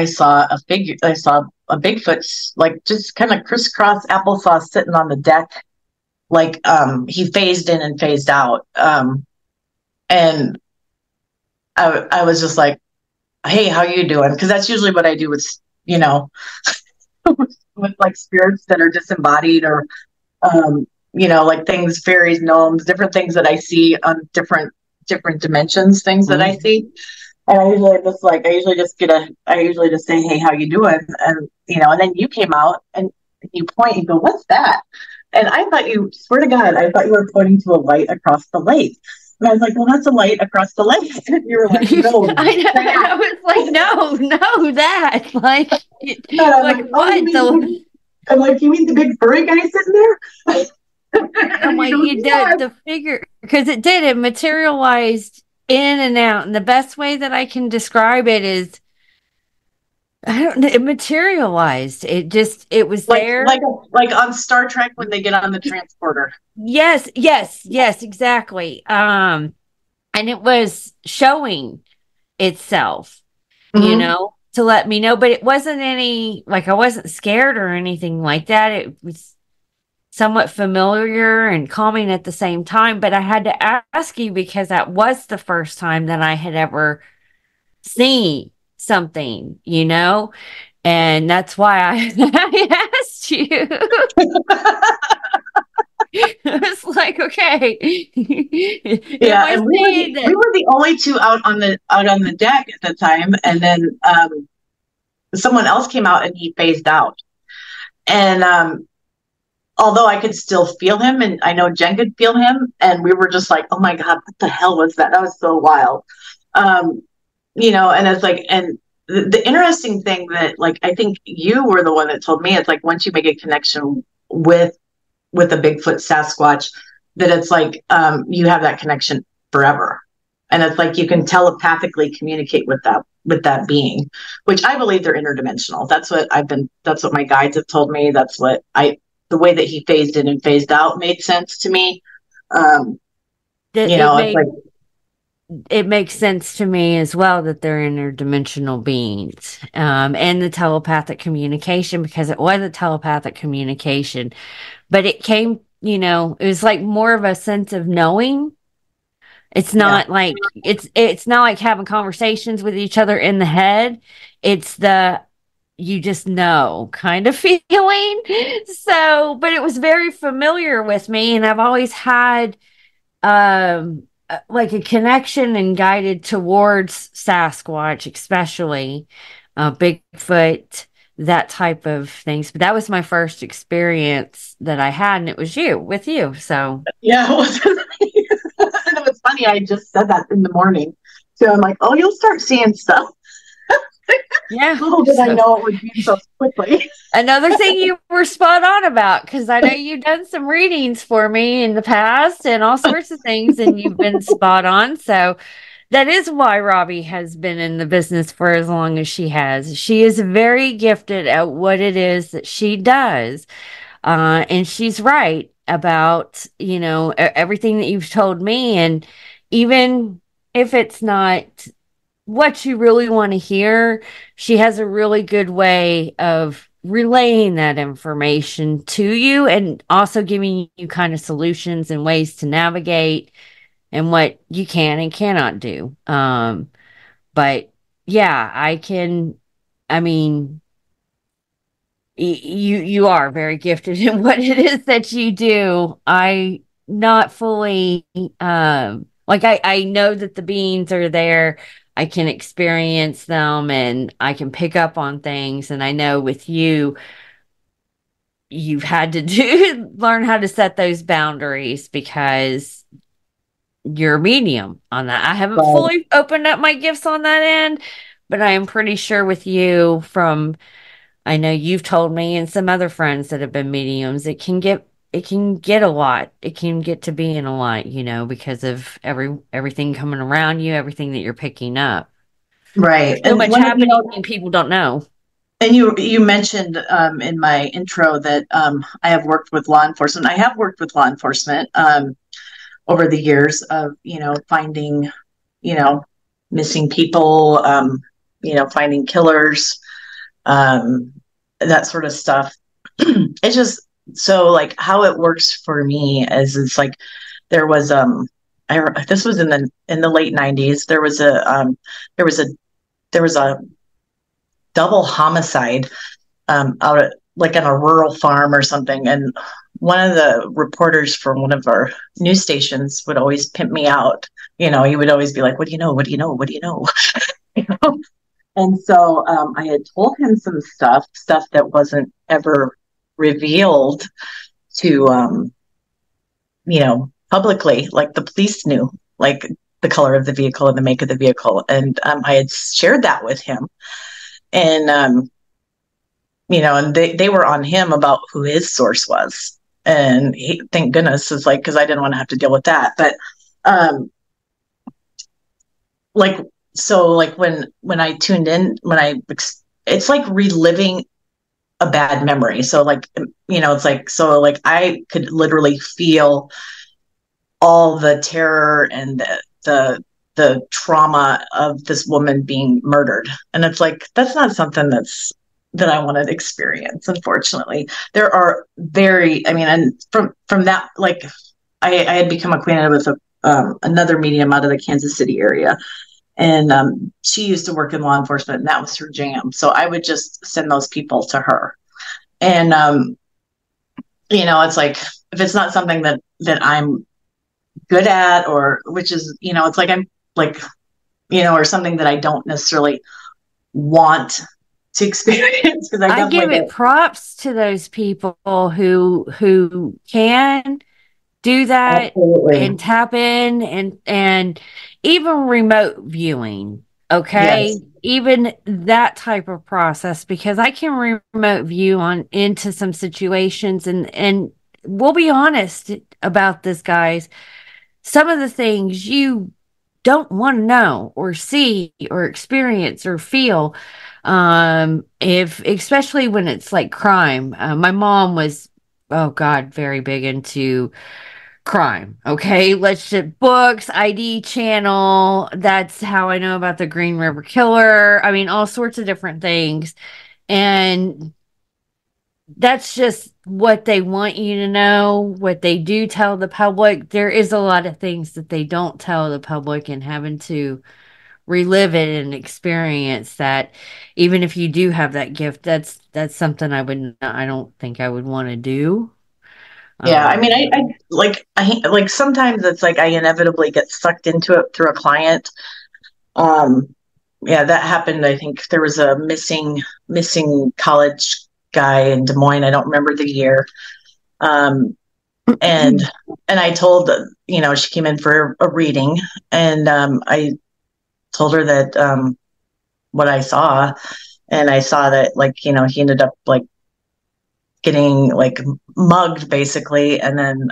saw a figure. I saw a Bigfoot, like just kind of crisscross applesauce sitting on the deck. Like, he phased in and phased out. And I was just like, hey, how you doing? Because that's usually what I do with, with like spirits that are disembodied or, like things, fairies, gnomes, different things that I see on different dimensions, things that I see. And I usually just say, hey, how you doing? And, and then you came out and you point and go, what's that? And I thought swear to God, I thought you were pointing to a light across the lake. And I was like, well, that's a light across the lake. And you were like, no. I was like, no, that. Like, like what? I'm like, you mean the big furry guy sitting there? I'm like, you did the figure, because it materialized in and out. And the best way that I can describe it is, it materialized. It was like, there. Like on Star Trek when they get on the transporter. Yes, exactly. And it was showing itself, to let me know, but it wasn't I wasn't scared or anything like that. It was somewhat familiar and calming at the same time, but I had to ask you because that was the first time that I had ever seen something, and that's why I asked you. It's like, okay. Yeah, and we were the only two out on the deck at the time, and then someone else came out and he phased out. And although I could still feel him, and I know Jen could feel him, and we were just like, oh my God, what the hell was that? That was so wild. And it's like, and the interesting thing that, like, I think you were the one that told me, it's like once you make a connection with a Bigfoot Sasquatch, that it's like you have that connection forever. And it's like you can telepathically communicate with that being, which I believe they're interdimensional. That's what my guides have told me. That's what the way that he phased in and phased out made sense to me. It makes sense to me as well that they're interdimensional beings, and the telepathic communication, because it was a telepathic communication, but it came, it was like more of a sense of knowing. It's not like it's not like having conversations with each other in the head. It's you just know kind of feeling. So, but it was very familiar with me, and I've always had like a connection and guided towards Sasquatch, especially Bigfoot, that type of things. But that was my first experience that I had, and it was with you. So yeah, it was. And it was funny. I just said that in the morning, so I'm like, oh, you'll start seeing stuff. Yeah. Little did I know it would be so quickly. Another thing you were spot on about, because I know you've done some readings for me in the past and all sorts of things, and you've been spot on. So that is why Robbie has been in the business for as long as she has. She is very gifted at what it is that she does. And she's right about, everything that you've told me. And even if it's not what you really want to hear, she has a really good way of relaying that information to you, and also giving you kind of solutions and ways to navigate and what you can and cannot do. But yeah, you are very gifted in what it is that you do. I not fully, I know that the beings are there. I can experience them and I can pick up on things. And I know with you, you've had to learn how to set those boundaries because you're a medium on that. I haven't fully opened up my gifts on that end, but I am pretty sure with you from, I know you've told me and some other friends that have been mediums, it can get a lot. It can get to being a lot, because of everything coming around you, everything that you're picking up. Right. So much happening and people don't know. And you mentioned in my intro that I have worked with law enforcement. I have worked with law enforcement over the years of, finding, missing people, finding killers, that sort of stuff. It's just so like how it works for me is it's like there was this was in the late 90s. There was a double homicide out at like on a rural farm or something, and one of the reporters from one of our news stations would always pimp me out. He would always be like, what do you know, what do you know, what do you know? And so I had told him some stuff that wasn't ever revealed to publicly, like the police knew, like the color of the vehicle and the make of the vehicle, and I had shared that with him. And, and they were on him about who his source was. And thank goodness, is like, because I didn't want to have to deal with that. But, when I tuned in, it's like reliving a bad memory. So like, it's like, so like I could literally feel all the terror and the trauma of this woman being murdered. And it's like, that's not something that I want to experience. Unfortunately, there are and from that, like I had become acquainted with another medium out of the Kansas City area. And she used to work in law enforcement and that was her jam. So I would just send those people to her. And, it's like, if it's not something that I'm good at, or which is, it's like, I'm like, or something that I don't necessarily want to experience, because I give it props to those people who can do that. Absolutely. And tap in and even remote viewing. Okay. Yes. Even that type of process, because I can remote view into some situations and we'll be honest about this, guys. Some of the things you don't want to know or see or experience or feel, especially when it's like crime. My mom was, oh God, very big into crime. Okay, let's just books, ID channel. That's how I know about the Green River Killer. I mean, all sorts of different things. And that's just what they want you to know, what they do tell the public. There is a lot of things that they don't tell the public, and having to relive it and experience that. Even if you do have that gift, that's something I don't think I would want to do. Yeah, I mean, I sometimes it's like I inevitably get sucked into it through a client. Yeah, that happened. I think there was a missing college guy in Des Moines. I don't remember the year. And I told, she came in for a reading, and I told her that what I saw, and I saw that he ended up like getting like mugged basically, and then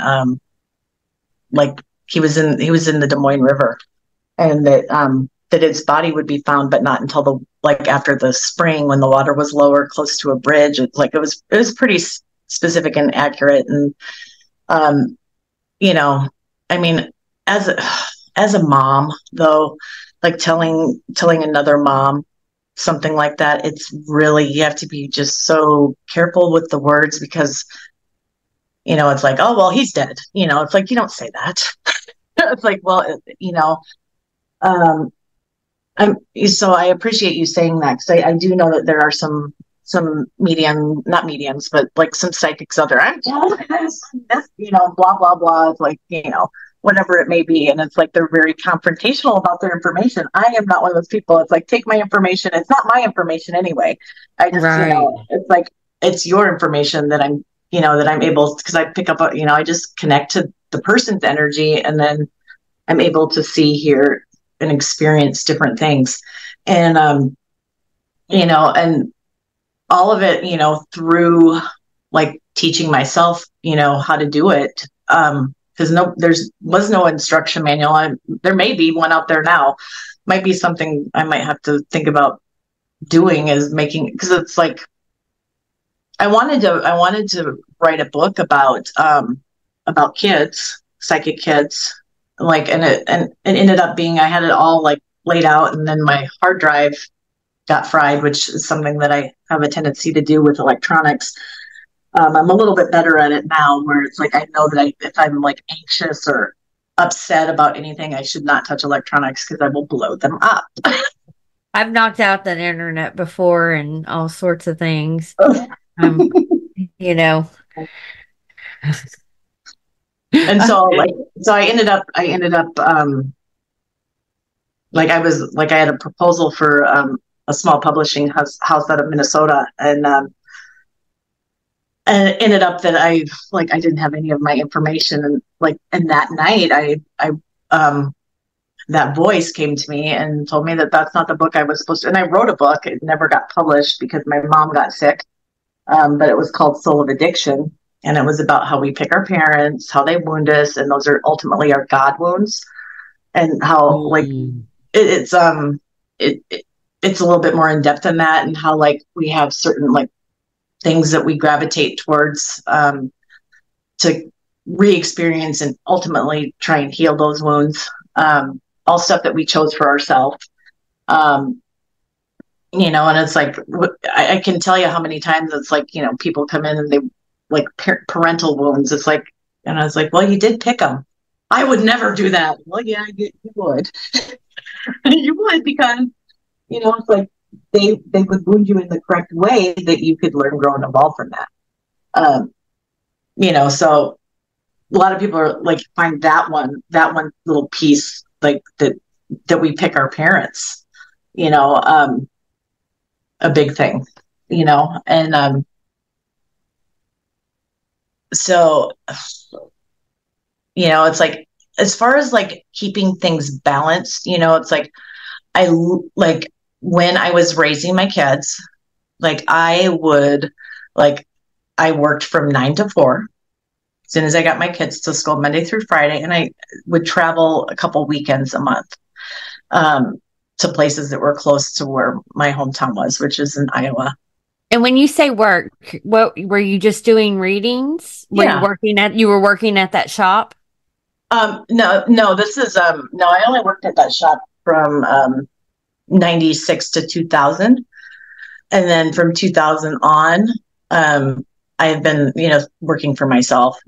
he was in the Des Moines River, and that his body would be found, but not until after the spring, when the water was lower, close to a bridge. It was pretty specific and accurate. And I mean, as a mom though, like telling another mom something like that, it's really, you have to be just so careful with the words, because it's like, oh well, he's dead, it's like, you don't say that. It's like, well, so I appreciate you saying that, because I do know that there are some not mediums, but like some psychics out there. I'm blah blah blah. It's like, whatever it may be. And it's like they're very confrontational about their information. I am not one of those people. It's like, take my information. It's not my information anyway. I just, Right. it's like, it's your information that I'm, that I'm able, because I pick up, I just connect to the person's energy, and then I'm able to see, hear, and experience different things. And, and all of it, through like teaching myself, how to do it. Because was no instruction manual. There may be one out there now. Might be something I might have to think about doing, is making, because it's like, I wanted to write a book about kids, psychic kids, like, and it ended up being, I had it all like laid out, and then my hard drive got fried, which is something that I have a tendency to do with electronics. I'm a little bit better at it now, where it's like, I know that if I'm like anxious or upset about anything, I should not touch electronics, because I will blow them up. I've knocked out the internet before and all sorts of things. And so I ended up like, I had a proposal for a small publishing house out of Minnesota, and it ended up that I didn't have any of my information, and that night I that voice came to me and told me that that's not the book I was supposed to. And I wrote a book. It never got published because my mom got sick. But it was called Soul of Addiction. And it was about how we pick our parents, how they wound us. And those are ultimately our God wounds, and how it's a little bit more in depth than that, and how like we have certain like things that we gravitate towards, to re-experience and ultimately try and heal those wounds. All stuff that we chose for ourselves. And it's like, I can tell you how many times it's like, people come in and they like parental wounds. It's like, and I was like, well, you did pick them. I would never do that. Well, yeah, you would. You would, because, it's like they would wound you in the correct way that you could learn, grow, and evolve from that. So a lot of people are like, find that one little piece, like that we pick our parents, a big thing, and so it's like, as far as like keeping things balanced, it's like, when I was raising my kids, like I worked from 9 to 4 as soon as I got my kids to school, Monday through Friday, and I would travel a couple weekends a month, to places that were close to where my hometown was, which is in Iowa. And when you say work, what were you just doing readings? Yeah. You were working at that shop? No, this is, no, I only worked at that shop from, 96 to 2000. And then from 2000 on, I've been, working for myself,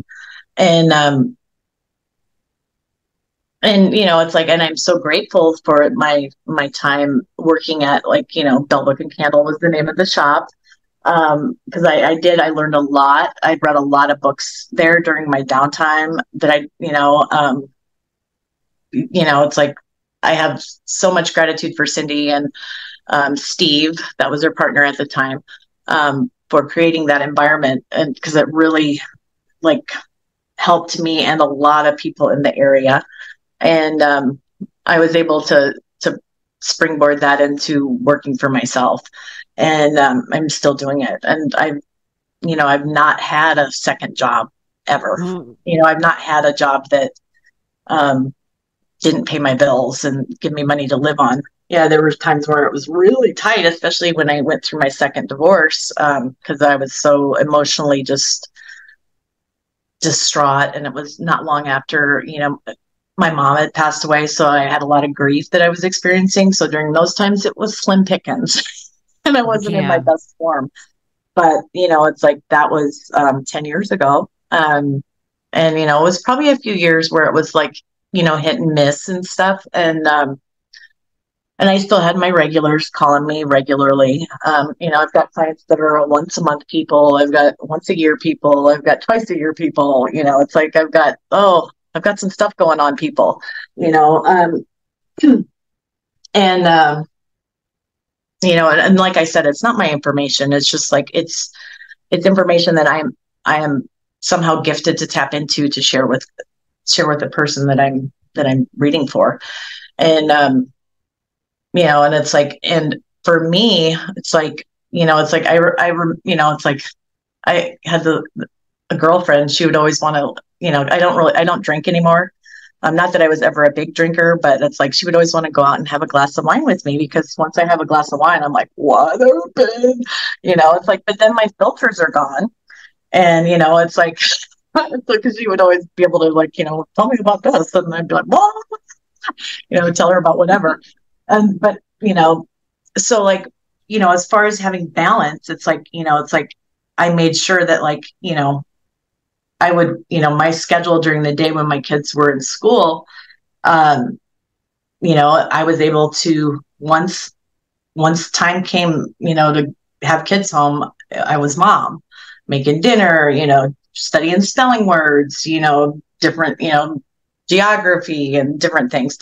and it's like, and I'm so grateful for my time working at, like, Bell Book and Candle was the name of the shop. Because I learned a lot. I read a lot of books there during my downtime that it's like, I have so much gratitude for Cindy and Steve, that was their partner at the time, for creating that environment, and because it really like helped me and a lot of people in the area. And I was able to springboard that into working for myself, and I'm still doing it. And I've not had a second job ever. I've not had a job that didn't pay my bills and give me money to live on. Yeah, there were times where it was really tight, especially when I went through my second divorce, because I was so emotionally just distraught. And it was not long after, my mom had passed away, so I had a lot of grief that I was experiencing. So during those times, it was slim pickings, and I wasn't in my best form. But, it's like, that was 10 years ago. And, it was probably a few years where it was like, hit and miss and stuff. And I still had my regulars calling me regularly. I've got clients that are once a month people. I've got once a year people. I've got twice a year people. It's like, I've got, I've got some stuff going on, people, you know, and, you know, and like I said, it's not my information. It's just like, it's information that I am somehow gifted to tap into, to share with the person that I'm reading for. And, you know, and it's like, and for me, it's like, you know, it's like, you know, it's like I had a girlfriend. She would always want to, you know, I don't drink anymore. Not that I was ever a big drinker, but it's like she would always want to go out and have a glass of wine with me, because once I have a glass of wine, I'm like, wide open, you know. It's like, but then my filters are gone, and you know, it's like, because she would always be able to, like, you know, tell me about this, and I'd be like, well, you know, tell her about whatever. But you know, so like, you know, as far as having balance, it's like, you know, it's like I made sure that, like, you know, I would, you know, my schedule during the day when my kids were in school, you know, I was able to, once time came, you know, to have kids home, I was mom, making dinner, you know, studying spelling words, you know, different, you know, geography and different things.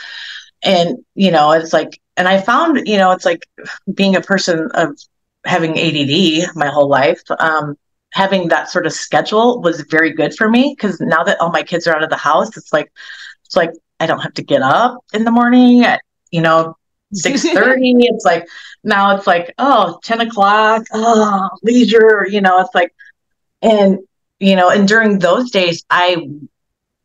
And, you know, it's like, and I found, you know, it's like being a person of having ADD my whole life, having that sort of schedule was very good for me, because now that all my kids are out of the house, it's like I don't have to get up in the morning at, you know, 6:30. It's like, now it's like, oh, 10 o'clock, oh, leisure, you know. It's like, and, you know, and during those days, I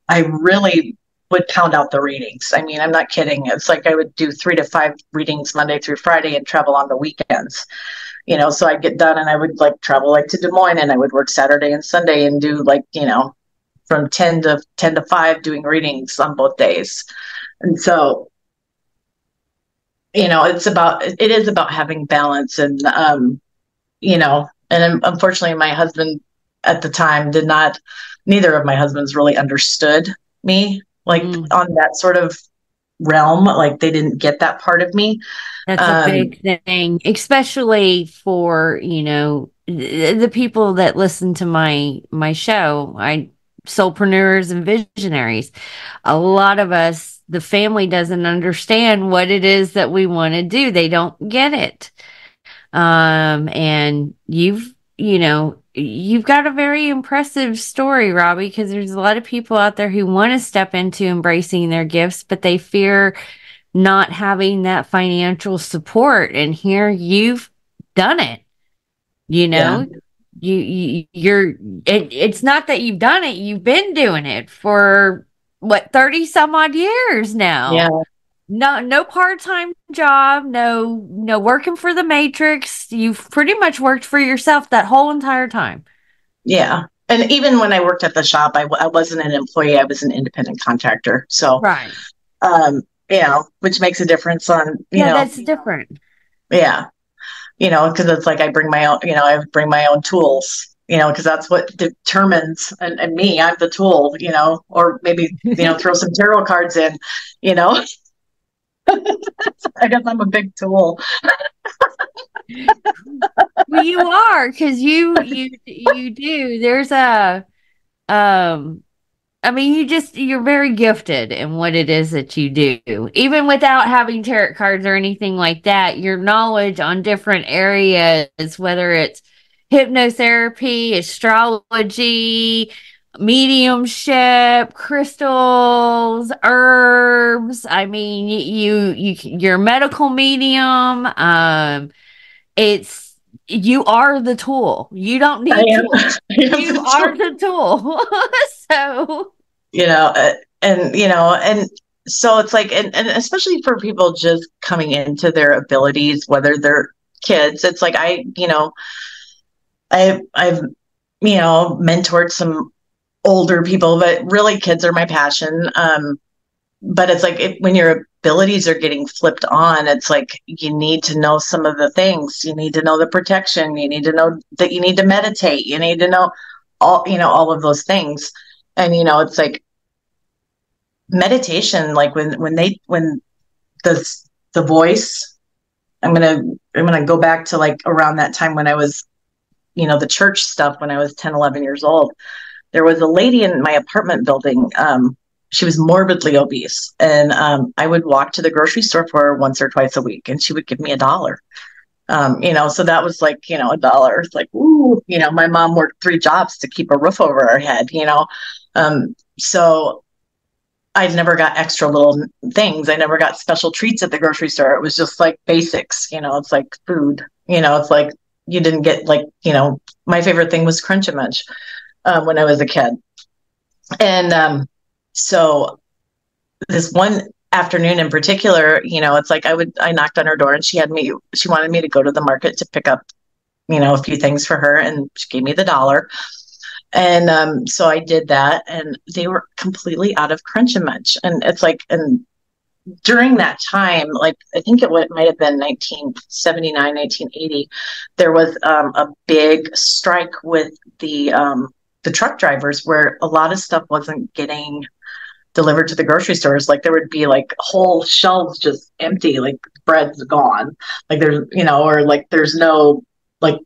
really would pound out the readings. I mean, I'm not kidding. It's like I would do 3 to 5 readings Monday through Friday and travel on the weekends. You know, so I'd get done and I would like travel like to Des Moines, and I would work Saturday and Sunday and do, like, you know, from 10 to 5 doing readings on both days. And so, you know, it is about having balance. And, you know, and unfortunately my husband at the time neither of my husbands really understood me, like on that sort of realm. Like, they didn't get that part of me. That's a big thing, especially for, you know, the people that listen to my show, soulpreneurs and visionaries. A lot of us, the family doesn't understand what it is that we want to do. They don't get it. And you've got a very impressive story, Robbie, because there's a lot of people out there who want to step into embracing their gifts, but they fear not having that financial support. And here you've done it, you know. It's not that you've done it, you've been doing it for what, 30 some odd years now. Yeah. No part-time job, no working for the Matrix. You've pretty much worked for yourself that whole entire time. Yeah. And even when I worked at the shop, I wasn't an employee, I was an independent contractor. So, right. You know, which makes a difference on, you know. That's different. Yeah. You know, because it's like I bring my own tools, you know, because that's what determines, and me, I'm the tool, you know, or maybe, you know, throw some tarot cards in, you know. I guess I'm a big tool. Well, you are, because you do. There's I mean, you're very gifted in what it is that you do. Even without having tarot cards or anything like that, your knowledge on different areas, whether it's hypnotherapy, astrology, mediumship, crystals, herbs. I mean, you're a medical medium. You are the tool. You don't need tools. You are the tool. So, you know, and so it's like, and especially for people just coming into their abilities, whether they're kids, it's like I've mentored some older people, but really kids are my passion. But it's like, when your abilities are getting flipped on, it's like you need to know some of the things. You need to know the protection. You need to know that you need to meditate. You need to know all of those things. And, you know, it's like meditation, like when the voice, I'm going to go back to like around that time when I was, you know, the church stuff, when I was 10, 11 years old. There was a lady in my apartment building. she was morbidly obese. And I would walk to the grocery store for her once or twice a week, and she would give me $1. So that was like, $1. It's like, ooh, my mom worked 3 jobs to keep a roof over our head. So I never got extra little things. I never got special treats at the grocery store. It was just like basics, it's like food, it's like you didn't get like, my favorite thing was Crunch and Munch when I was a kid. And so this one afternoon in particular, it's like I knocked on her door, and she wanted me to go to the market to pick up, a few things for her, and she gave me the $1. And so I did that, and they were completely out of Crunch and Munch. And it's like, and during that time, like I think might have been 1979, 1980, there was a big strike with the truck drivers, where a lot of stuff wasn't getting delivered to the grocery stores. Like there would be like whole shelves just empty, like bread's gone, like there's or like there's no, like,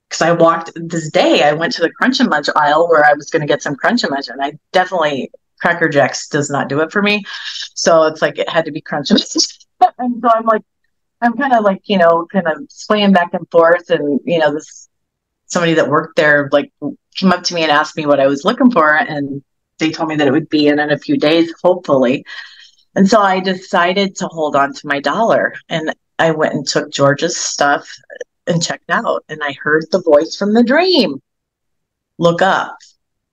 because I went to the Crunch and Munch aisle where I was going to get some Crunch and Munch, and I definitely, Cracker Jacks does not do it for me. So it's like it had to be Crunch and Munch. And so I'm kind of like, kind of swaying back and forth. And, somebody that worked there like came up to me and asked me what I was looking for. And they told me that it would be in a few days, hopefully. And so I decided to hold on to my $1. And I went and took George's stuff and checked out. And I heard the voice from the dream, look up.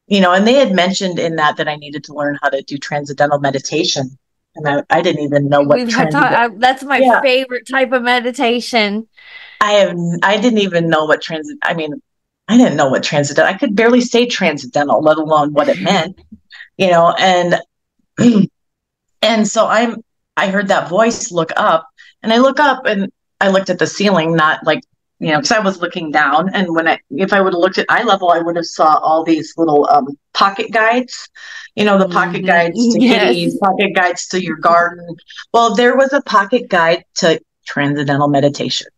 And they had mentioned in that I needed to learn how to do transcendental meditation. And I didn't even know what that's my favorite type of meditation. I didn't even know what I didn't know what transcendental, I could barely say transcendental, let alone what it meant, and so I heard that voice, look up, and I look up and I looked at the ceiling, not like, because I was looking down, and if I would have looked at eye level, I would have saw all these little pocket guides, the pocket guides to kitties, pocket guides to your garden. Well, there was a pocket guide to transcendental meditation,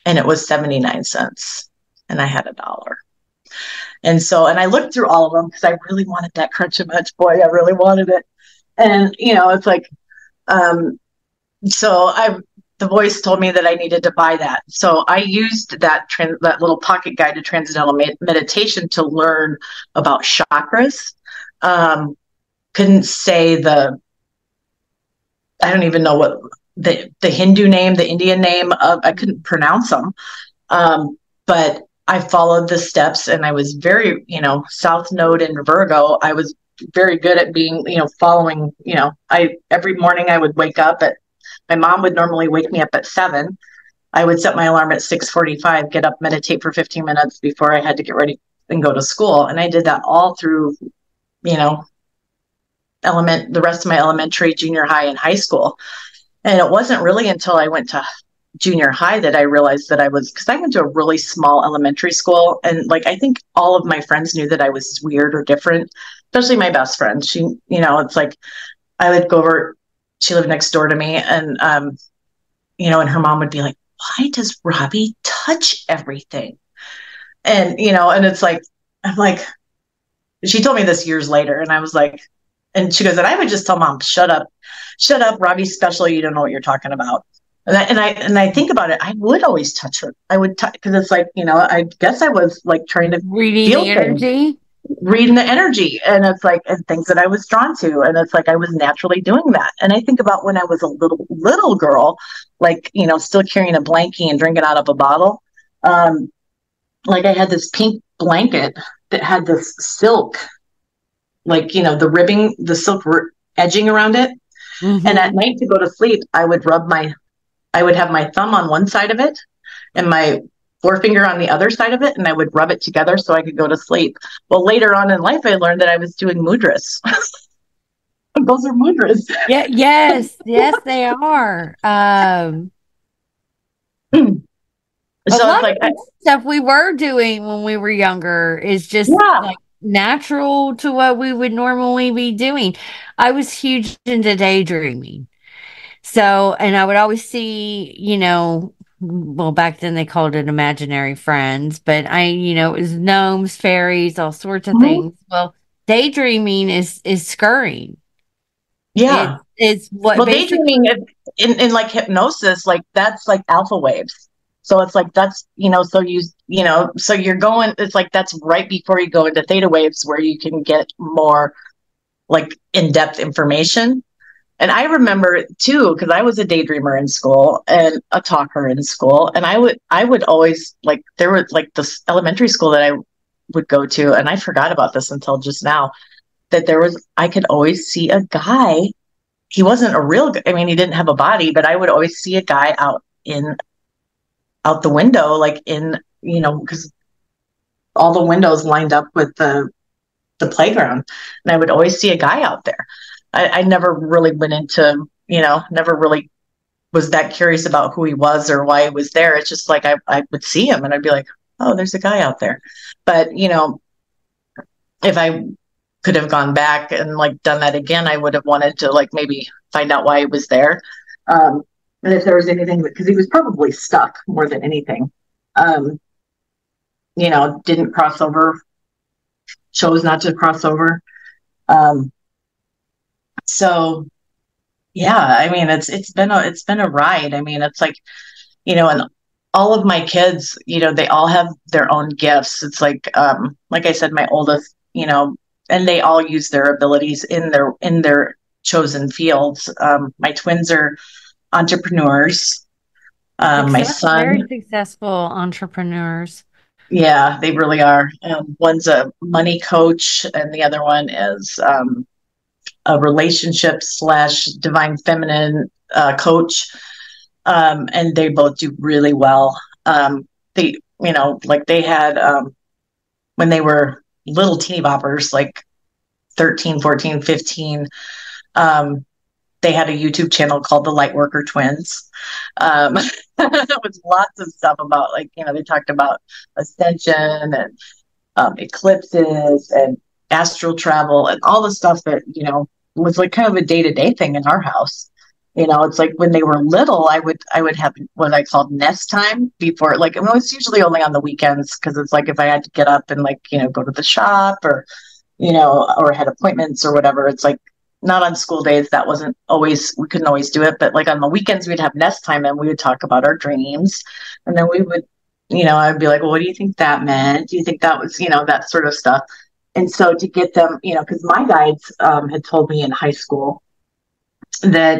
and it was 79 cents, and I had $1. And so, and I looked through all of them because I really wanted that Crunch and Munch, boy, I really wanted it. And, it's like, the voice told me that I needed to buy that. So I used that little pocket guide to transcendental meditation to learn about chakras. Couldn't say I don't even know what the Hindu name, the Indian name of, I couldn't pronounce them. But I followed the steps, and I was very, South Node in Virgo. I was very good at being, following, every morning I would wake up my mom would normally wake me up at 7. I would set my alarm at 6:45, get up, meditate for 15 minutes before I had to get ready and go to school. And I did that all through, the rest of my elementary, junior high, and high school. And it wasn't really until I went to junior high that I realized that because I went to a really small elementary school. And like, I think all of my friends knew that I was weird or different, especially my best friend. She, it's like, I would go over, she lived next door to me, and, and her mom would be like, why does Robbie touch everything? And, and it's like, I'm like, she told me this years later, and I was like, and she goes, and I would just tell Mom, shut up, Robbie's special. You don't know what you're talking about. And I think about it, I would always touch her. I would touch, because it's like, I guess I was like trying to reading the energy, and it's like, and things that I was drawn to, and it's like I was naturally doing that. And I think about when I was a little girl, like, still carrying a blankie and drinking out of a bottle. Like I had this pink blanket that had this silk, like, the ribbing, the silk edging around it. Mm-hmm. And at night to go to sleep, I would have my thumb on one side of it and my forefinger on the other side of it, and I would rub it together so I could go to sleep. Well, later on in life, I learned that I was doing mudras. Those are mudras. Yeah, yes, they are. So a lot of stuff we were doing when we were younger is just like natural to what we would normally be doing. I was huge into daydreaming. So, and I would always see, well, back then they called it imaginary friends, but it was gnomes, fairies, all sorts of things. Well, daydreaming is scurrying. Yeah. It's what Well, basically daydreaming in like hypnosis, like that's like alpha waves. So it's like that's, so so you're going, it's like that's right before you go into theta waves where you can get more like in-depth information. And I remember too, because I was a daydreamer in school and a talker in school. And I would always like, there was like this elementary school that I would go to, and I forgot about this until just now, that I could always see a guy. He wasn't a real, I mean, he didn't have a body, but I would always see a guy out the window, like because all the windows lined up with the playground, and I would always see a guy out there. I never really went into, never really was that curious about who he was or why he was there. It's just like I would see him and I'd be like, oh, there's a guy out there. But, if I could have gone back and like done that again, I would have wanted to like maybe find out why he was there. And if there was anything, because he was probably stuck more than anything. Didn't cross over, chose not to cross over. So yeah, I mean, it's been a ride. I mean, it's like, and all of my kids, they all have their own gifts. It's like I said, my oldest, and they all use their abilities in their chosen fields. My twins are entrepreneurs. My son, very successful entrepreneurs. Yeah, they really are. One's a money coach, and the other one is a relationship / divine feminine coach. And they both do really well. They, they had, when they were little teeny boppers, like 13, 14, 15, they had a YouTube channel called the Lightworker Twins. It was lots of stuff about they talked about ascension and eclipses and astral travel and all the stuff that, was like kind of a day-to-day thing in our house. It's like when they were little, I would have what I called nest time before, like, it's usually only on the weekends because it's like if I had to get up and go to the shop or, or had appointments or whatever, it's like not on school days. That wasn't always, we couldn't always do it. But like on the weekends, we'd have nest time and we would talk about our dreams. And then we would, I'd be like, well, what do you think that meant? Do you think that was, that sort of stuff. And so to get them, because my guides had told me in high school that,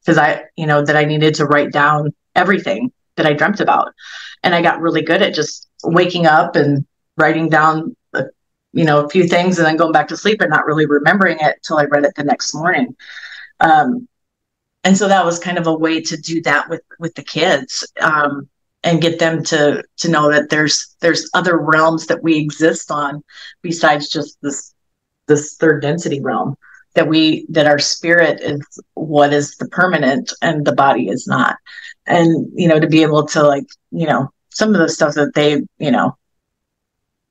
because that I needed to write down everything that I dreamt about. And I got really good at just waking up and writing down, a few things and then going back to sleep and not really remembering it till I read it the next morning. And so that was kind of a way to do that with the kids, and get them to know that there's other realms that we exist on besides just this third density realm, that our spirit is what is the permanent and the body is not. And, to be able to some of the stuff that they,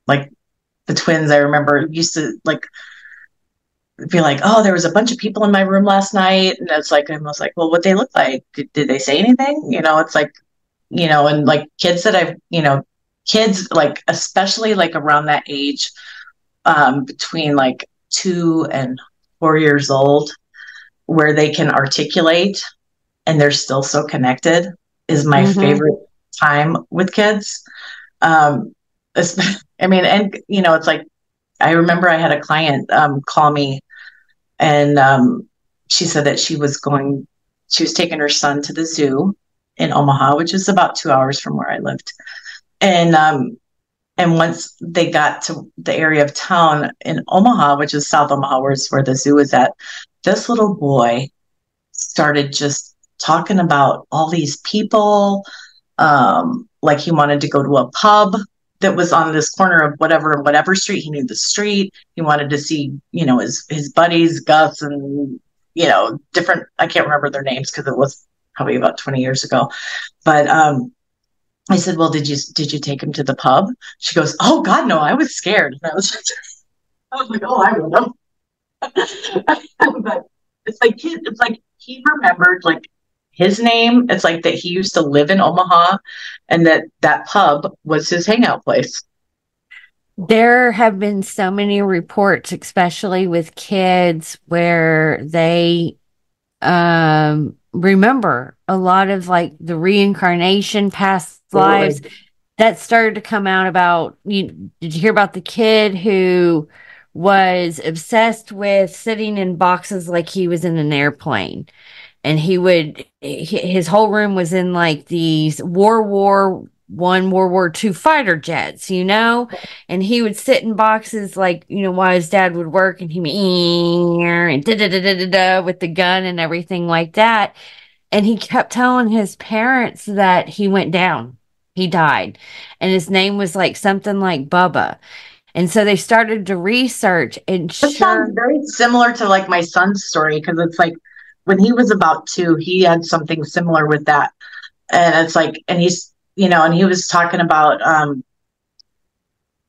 like the twins, I remember used to be like, oh, there was a bunch of people in my room last night. And it's like, I was like, well, what they look like? Did they say anything? It's like, and like kids that I've, kids especially around that age, between 2 and 4 years old, where they can articulate and they're still so connected, is my favorite time with kids. It's like, I remember I had a client call me, and she said that she was taking her son to the zoo in Omaha, which is about 2 hours from where I lived. And once they got to the area of town in Omaha, which is South Omaha, where the zoo is at, this little boy started just talking about all these people. Like he wanted to go to a pub that was on this corner of whatever street. He knew the street. He wanted to see, his buddies, Gus, and, different, I can't remember their names because it was probably about 20 years ago. But I said, well, did you take him to the pub? She goes, oh God, no, I was scared. And I was like, oh, I don't know. But it's like he remembered his name. It's like that he used to live in Omaha and that pub was his hangout place. There have been so many reports, especially with kids, where they remember a lot of like the reincarnation, past lives Absolutely. that started to come out about you. Did you hear about the kid who was obsessed with sitting in boxes like he was in an airplane? And his whole room was in like these World War I, World War II fighter jets, and he would sit in boxes like, while his dad would work, and he'd be and da da da da da da with the gun and everything like that. And he kept telling his parents that he went down, he died, and his name was like something like Bubba. And so they started to research, and This sounds sure, very similar to like my son's story because it's like when he was about 2, he had something similar with that. And it's like, and and he was talking about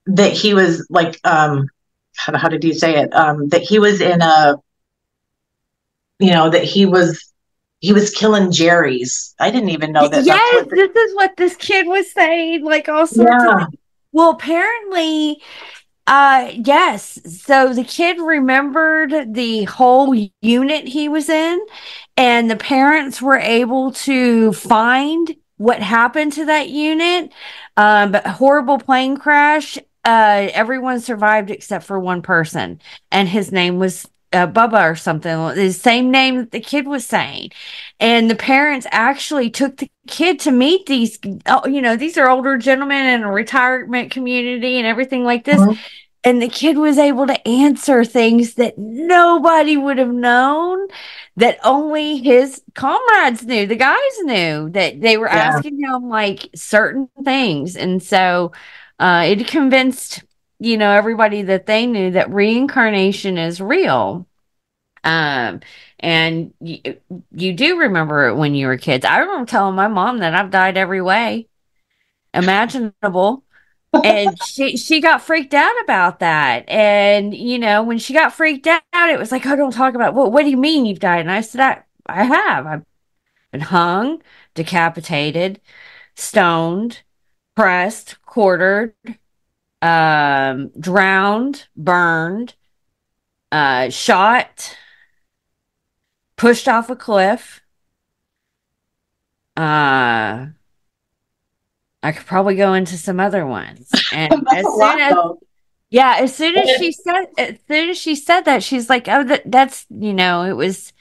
that he was like, how did he say it? That he was in a, that he was killing Jerry's. I didn't even know that that's yes, what. this is what this kid was saying, like all sorts of Yeah. things. Well, apparently, yes. So the kid remembered the whole unit he was in, and the parents were able to find what happened to that unit. But horrible plane crash. Everyone survived except for one person, and his name was Bubba or something. The same name that the kid was saying. And the parents actually took the kid to meet these, these are older gentlemen in a retirement community and everything like this. Mhm. And the kid was able to answer things that nobody would have known, that only his comrades knew, the guys knew, that they were Yeah. asking him like certain things. And so it convinced, everybody that they knew that reincarnation is real. Um, and you do remember it when you were kids. I remember telling my mom that I've died every way imaginable, and she got freaked out about that. And when she got freaked out, it was like, oh, don't talk about, what do you mean you've died? And I said, I have. I've been hung, decapitated, stoned, pressed, quartered, drowned, burned, shot, pushed off a cliff. uh I could probably go into some other ones. And That's a lot though. yeah, as soon as she said that, she's like, oh, that's, it was,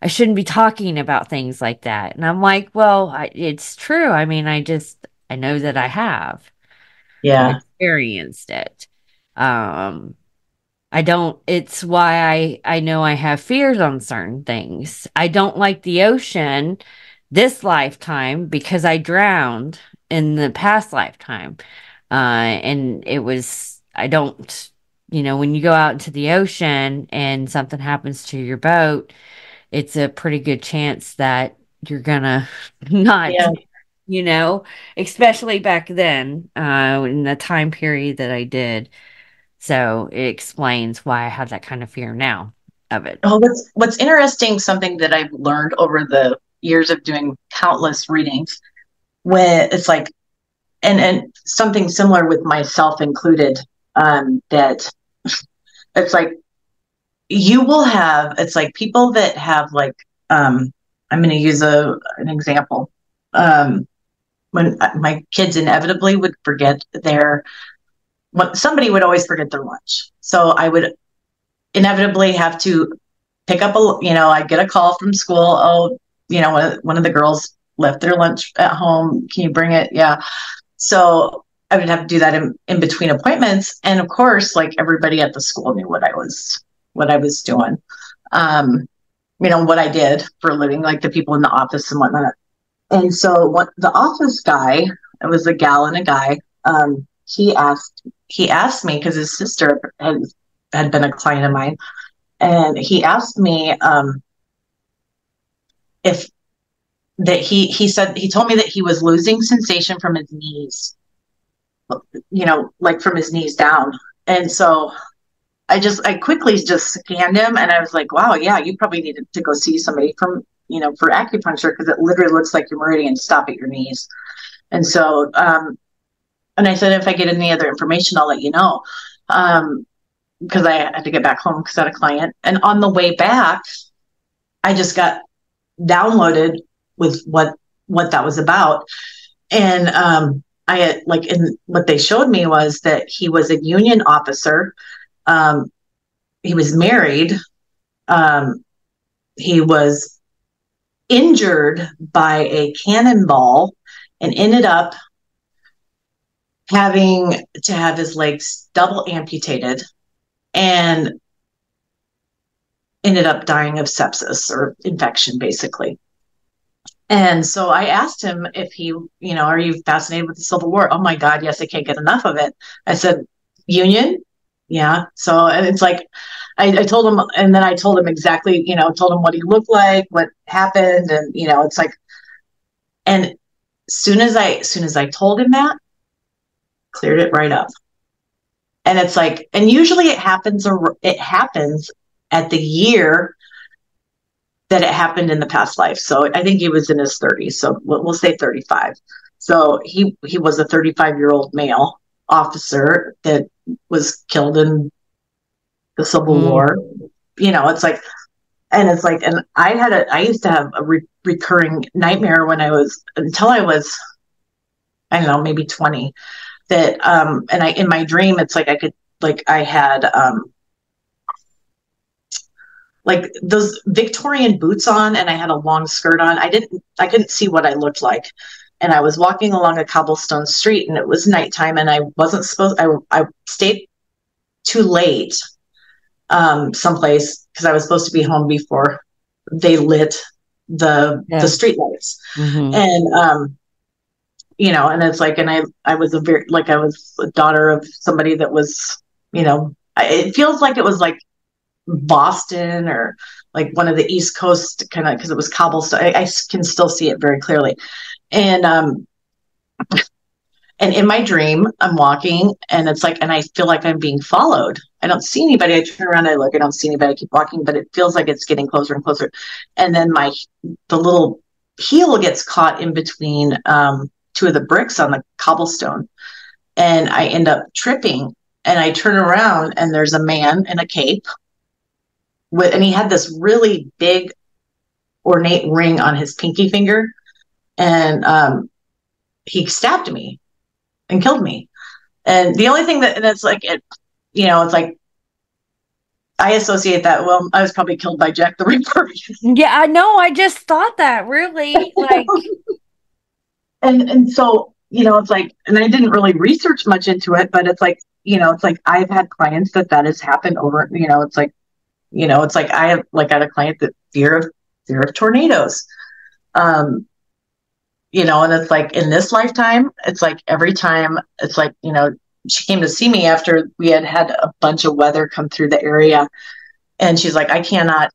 I shouldn't be talking about things like that. And I'm like, well, it's true. I mean, I know that I've Yeah. experienced it. Um, I don't, it's why I know I have fears on certain things. I don't like the ocean this lifetime because I drowned in the past lifetime. And it was, I don't, when you go out into the ocean and something happens to your boat, it's a pretty good chance that you're gonna not, Yeah. you know, especially back then, in the time period that I did. So it explains why I have that kind of fear now of it. Oh, what's interesting, something that I've learned over the years of doing countless readings, when it's like, and something similar with myself included, that it's like you will have, it's like people that have like, I'm going to use an example. When my kids inevitably would forget somebody would always forget their lunch. So I would inevitably have to pick up I'd get a call from school. Oh, one of the girls left their lunch at home. Can you bring it? Yeah. So I would have to do that in between appointments. And of course, like everybody at the school knew what I was doing. What I did for a living, like the people in the office and whatnot. And so the office guy, it was a gal and a guy, he asked me, because his sister had been a client of mine, and he asked me, if that he told me that he was losing sensation from his knees, like from his knees down. And so I quickly just scanned him, and I was like, wow, yeah, you probably needed to go see somebody for acupuncture, because it literally looks like your meridians stop at your knees. And so And I said, if I get any other information, I'll let you know. Because I had to get back home because I had a client. And on the way back, I just got downloaded with what that was about. And I had like, in what they showed me was that he was a Union officer. He was married. He was injured by a cannonball and ended up having to have his legs double amputated and ended up dying of sepsis or infection, basically. And so I asked him if he, are you fascinated with the Civil War? Oh my God, yes, I can't get enough of it. I said, Union? Yeah. So, and it's like, I told him, and then I told him exactly, told him what he looked like, what happened. And, it's like, and soon as I told him that, cleared it right up. And it's like, and usually it happens at the year that it happened in the past life. So I think he was in his 30s. So we'll say 35. So he was a 35-year-old male officer that was killed in the Civil War. It's like, and I used to have a recurring nightmare until I was, I don't know, maybe 20, that, and in my dream, it's like I had, like those Victorian boots on, and I had a long skirt on. I couldn't see what I looked like. And I was walking along a cobblestone street, and it was nighttime, and I stayed too late, someplace, because I was supposed to be home before they lit the street lights. Mm-hmm. And, and it's like, and I was I was a daughter of somebody that was, it feels like it was like Boston or like one of the East Coast kind of, because it was cobblestone. I can still see it very clearly. And in my dream, I'm walking, and it's like, and I feel like I'm being followed. I don't see anybody. I turn around, I look, I don't see anybody. I keep walking, but it feels like it's getting closer and closer. And then the little heel gets caught in between two of the bricks on the cobblestone, and I end up tripping. And I turn around, and there's a man in a cape, and he had this really big, ornate ring on his pinky finger, and he stabbed me and killed me. And the only thing that's like, it's like, I associate that, well, I was probably killed by Jack the Ripper. Yeah, I know. I just thought that, really. Like, and so, it's like, and I didn't really research much into it, but it's like, it's like I've had clients that has happened over, it's like, I have had a client that fear of tornadoes. And it's like, in this lifetime, it's like every time, it's like, she came to see me after we had a bunch of weather come through the area. And she's like, I cannot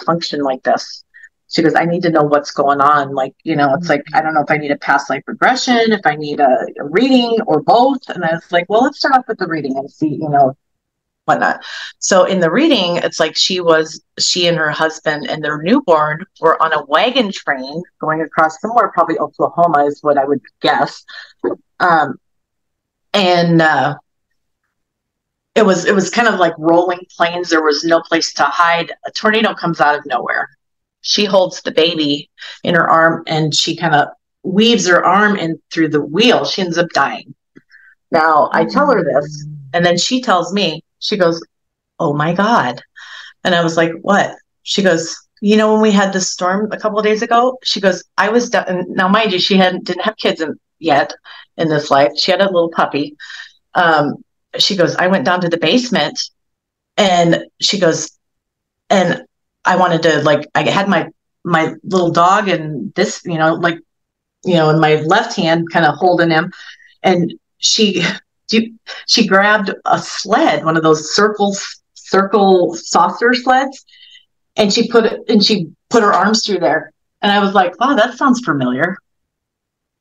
function like this. She goes, I need to know what's going on. Like, it's like, I don't know if I need a past life regression, if I need a reading, or both. And I was like, well, let's start off with the reading and see, whatnot. So in the reading, it's like she and her husband and their newborn were on a wagon train going across somewhere, probably Oklahoma is what I would guess. And it was kind of like rolling plains. There was no place to hide. A tornado comes out of nowhere. She holds the baby in her arm, and she kind of weaves her arm in through the wheel. She ends up dying. Now I tell her this, and then she tells me, she goes, oh my God. And I was like, what? She goes, when we had this storm a couple of days ago, she goes, I was done. Now, mind you, she didn't have kids yet in this life. She had a little puppy. She goes, I went down to the basement, and she goes, and I wanted to, I had my little dog and this, in my left hand, kind of holding him. And she grabbed a sled, one of those circle saucer sleds, and she put her arms through there. And I was like, wow, that sounds familiar.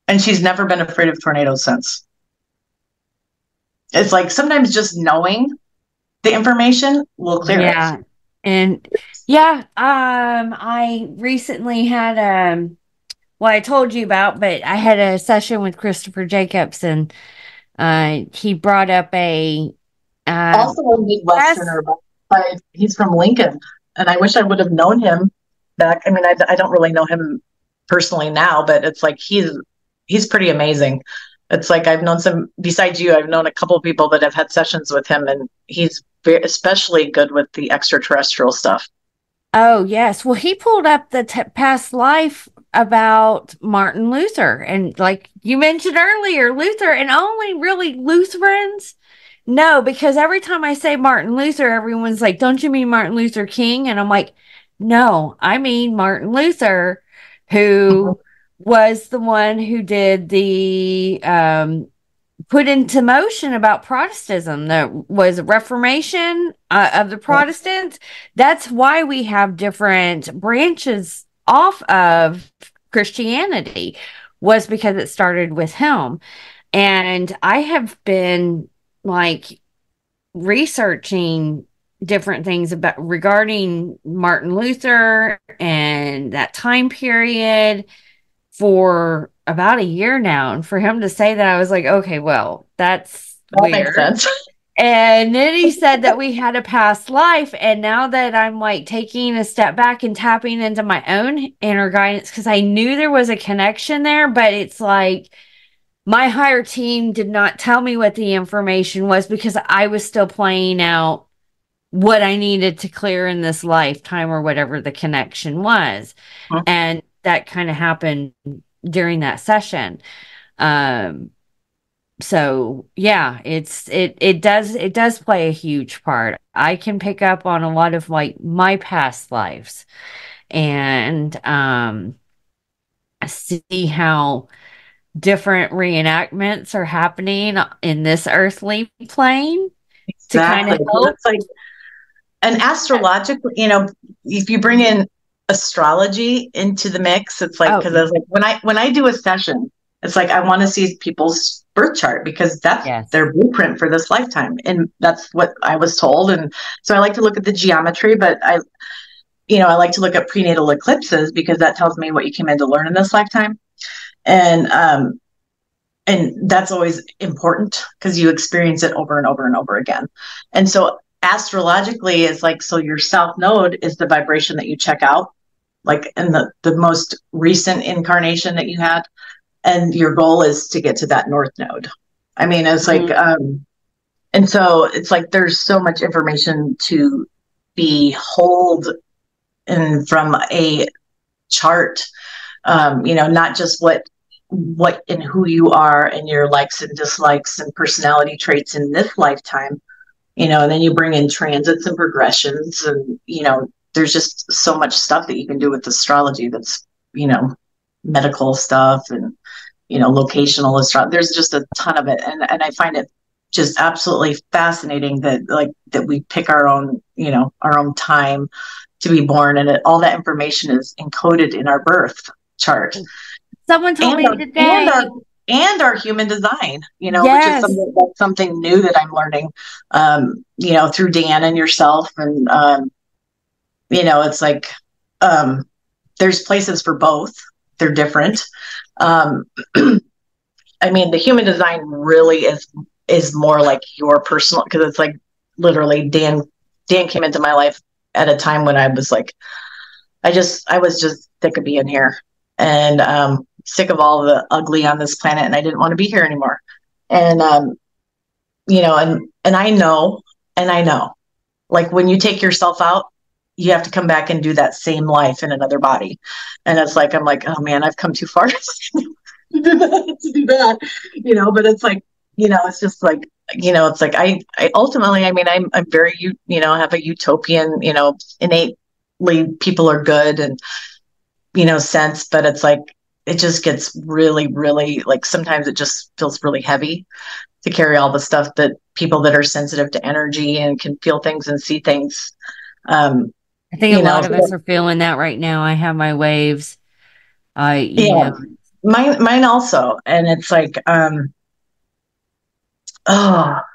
And she's never been afraid of tornadoes since. It's like sometimes just knowing the information will clear it. And I recently had I told you about, but I had a session with Christopher Jacobs, and He brought up a Also a Midwesterner, but he's from Lincoln, and I wish I would have known him back. I mean, I don't really know him personally now, but it's like he's pretty amazing. It's like I've known some, besides you, I've known a couple of people that have had sessions with him, and he's especially good with the extraterrestrial stuff. Oh, yes. Well, he pulled up the past life about Martin Luther. And like you mentioned earlier, Luther, and only really Lutherans. No, because every time I say Martin Luther, everyone's like, don't you mean Martin Luther King? And I'm like, no, I mean Martin Luther, who was the one who did the put into motion about Protestantism. That was a Reformation of the Protestants. That's why we have different branches off of Christianity, was because it started with him. And I have been like researching different things about regarding Martin Luther and that time period for about a year now. And for him to say that, I was like, okay, well, that's That weird. makes sense. And then he said that we had a past life. And now that I'm like taking a step back and tapping into my own inner guidance, because I knew there was a connection there, but it's like my higher team did not tell me what the information was because I was still playing out what I needed to clear in this lifetime or whatever the connection was. Huh. And that kind of happened during that session. So yeah, it does play a huge part. I can pick up on a lot of like my past lives and see how different reenactments are happening in this earthly plane to kind of help. It's like an astrological, if you bring in astrology into the mix, it's like, because I was like, when I do a session, it's like I want to see people's birth chart because that's their blueprint for this lifetime, and that's what I was told. And so I like to look at the geometry, but I like to look at prenatal eclipses because that tells me what you came in to learn in this lifetime, and that's always important because you experience it over and over and over again. And so astrologically, it's like, so your south node is the vibration that you check out, like in the most recent incarnation that you had. And your goal is to get to that north node. I mean, it's like, and so it's like, there's so much information to behold and from a chart, not just what and who you are and your likes and dislikes and personality traits in this lifetime, and then you bring in transits and progressions and, there's just so much stuff that you can do with astrology that's, medical stuff and, locational astrology. There's just a ton of it. And I find it just absolutely fascinating that we pick our own, our own time to be born. And all that information is encoded in our birth chart. Someone told me today. And our human design, which is something new that I'm learning, through Dan and yourself. And, it's like, there's places for both. They're different. I mean, the human design really is more like your personal, because it's like literally Dan came into my life at a time when I was like, I was just sick of being here and sick of all the ugly on this planet, and I didn't want to be here anymore. And and I know, like when you take yourself out, you have to come back and do that same life in another body. And it's like, I'm like, oh man, I've come too far to do that, but it's like, it's just like, it's like, I ultimately, I mean, I'm very, have a utopian, innately people are good and, sense, but it's like, it just gets really, really, like, sometimes it just feels really heavy to carry all the stuff that people that are sensitive to energy and can feel things and see things. I think a lot of us are feeling that right now. I have my waves. Mine also. And it's like,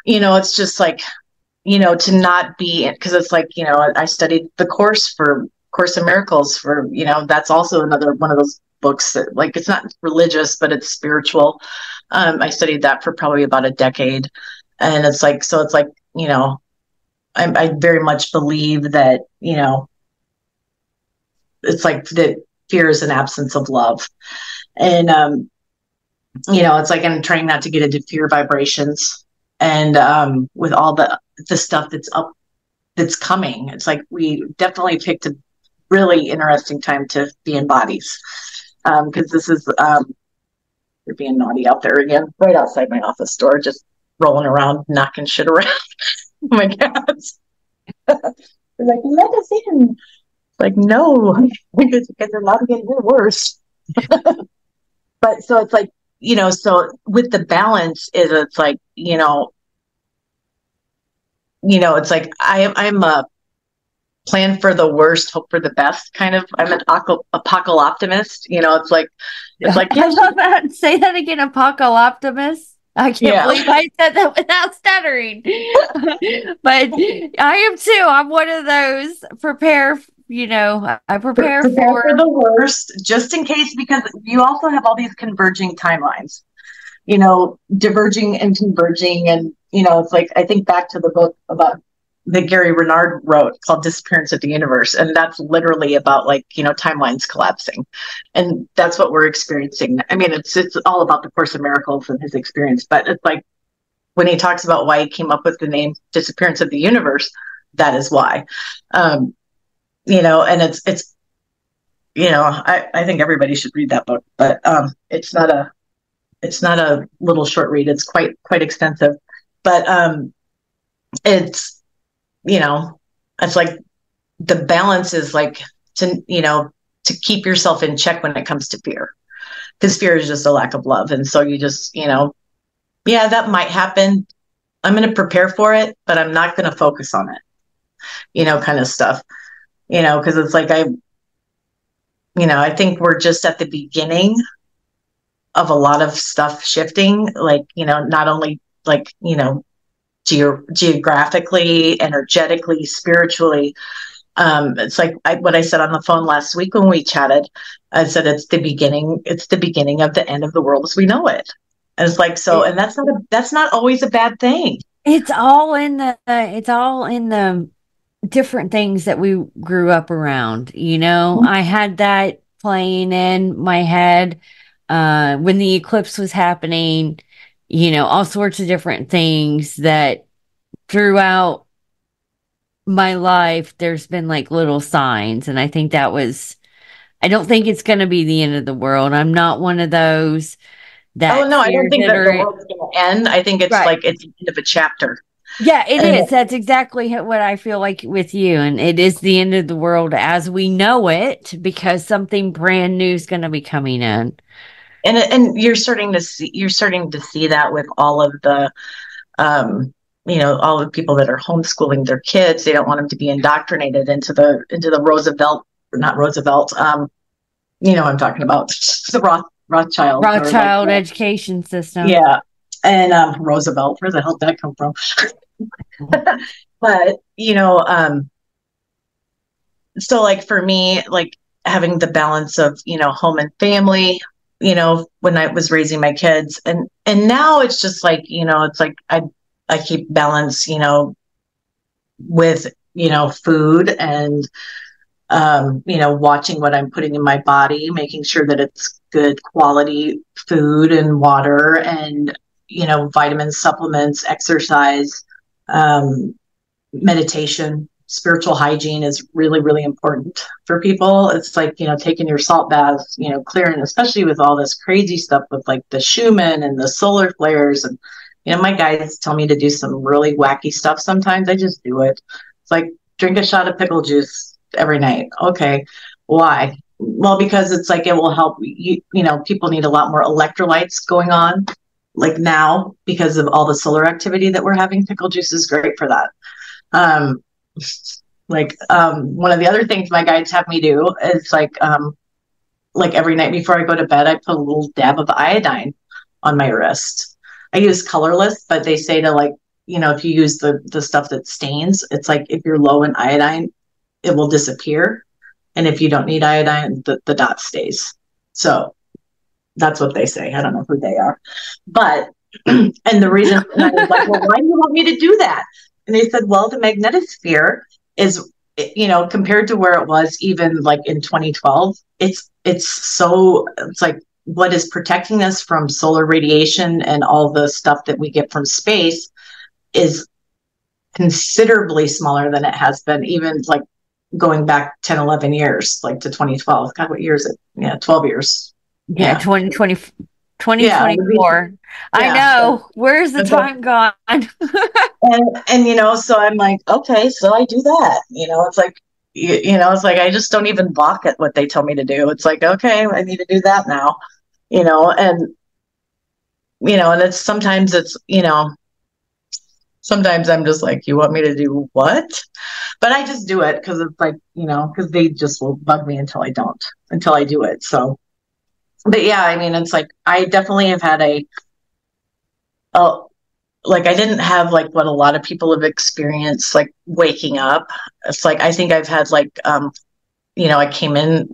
it's just like, to not be, because it's like, I studied the Course in Miracles for, that's also another one of those books that, like, it's not religious, but it's spiritual. I studied that for probably about a decade. And it's like, so it's like, you know, I very much believe that, you know, it's like that fear is an absence of love. And, you know, it's like I'm trying not to get into fear vibrations. And with all the stuff that's coming, it's like we definitely picked a really interesting time to be in bodies. Because this is, you're being naughty out there again, right outside my office door, just rolling around, knocking shit around. Oh my God. They're like, let us in. Like, no, because they're allowed to get here worse. But so it's like, you know, so with the balance is, it's like, you know, it's like I'm a plan for the worst, hope for the best kind of. I'm an apocalyptimist. You know, it's like I love that. Say that again, apocalyptimist. I can't believe I said that without stuttering. But I am too. I'm one of those prepare. You know, I prepare for the worst, just in case, because you also have all these converging timelines. You know, diverging and converging, and you know, it's like I think back to the book about that Gary Renard wrote called Disappearance of the Universe. And that's literally about, like, you know, timelines collapsing. And that's what we're experiencing. I mean, it's all about the Course of Miracles and his experience, but it's like when he talks about why he came up with the name Disappearance of the Universe, that is why. You know, and it's, you know, I think everybody should read that book, but it's not a little short read. It's quite extensive, but it's, you know, it's like the balance is like to, you know, to keep yourself in check when it comes to fear, because fear is just a lack of love. And so you just, you know, yeah, that might happen. I'm going to prepare for it, but I'm not going to focus on it, you know, kind of stuff, you know, because it's like you know, I think we're just at the beginning of a lot of stuff shifting, like, you know, not only like, you know, geographically, energetically, spiritually. It's like what I said on the phone last week when we chatted. I said it's the beginning of the end of the world as we know it. And it's like, so, and that's not always a bad thing. It's all in the different things that we grew up around. You know, mm-hmm. I had that playing in my head when the eclipse was happening. You know, all sorts of different things that throughout my life, there's been like little signs. And I think I don't think it's going to be the end of the world. I'm not one of those that. Oh, no, I don't think that the world's going to end. I think it's like it's the end of a chapter. Yeah, it is. That's exactly what I feel like with you. And it is the end of the world as we know it, because something brand new is going to be coming in. And you're starting to see that with all of the, you know, all the people that are homeschooling their kids. They don't want them to be indoctrinated into the not Roosevelt. You know what I'm talking about, the Rothschild education system. Yeah, and Roosevelt. Where the hell did that come from? But you know, so like for me, like having the balance of, you know, home and family. You know, when I was raising my kids, and now it's just like, you know, it's like I keep balance, you know, with, you know, food and, you know, watching what I'm putting in my body, making sure that it's good quality food and water and, you know, vitamins, supplements, exercise, meditation. Spiritual hygiene is really, really important for people. It's like, you know, taking your salt baths, you know, clearing, especially with all this crazy stuff with like the Schumann and the solar flares. And, you know, my guides tell me to do some really wacky stuff. Sometimes I just do it. It's like, drink a shot of pickle juice every night. Okay. Why? Well, because it's like, it will help you know, people need a lot more electrolytes going on like now because of all the solar activity that we're having. Pickle juice is great for that. One of the other things my guides have me do is like every night before I go to bed, I put a little dab of iodine on my wrist. I use colorless, but they say to, like, you know, if you use the stuff that stains, it's like if you're low in iodine, it will disappear. And if you don't need iodine, the dot stays. So that's what they say. I don't know who they are. But, and the reason, and I was like, well, why do you want me to do that? And they said, well, the magnetosphere is, compared to where it was even like in 2012, it's like what is protecting us from solar radiation and all the stuff that we get from space is considerably smaller than it has been, even like going back 10, 11 years, like to 2012. God, what year is it? Yeah, 12 years. Yeah, 2024. Yeah. I know. Where's the time gone? and so I'm like, okay, so I do that. It's like, it's like I just don't even balk at what they tell me to do. It's like, okay, I need to do that now. And it's sometimes sometimes I'm just like, you want me to do what? But I just do it because it's like, because they just will bug me until I do it. So, but yeah, I mean, it's like, I definitely have had like, I didn't have like what a lot of people have experienced, like waking up. It's like, I think I've had like, I came in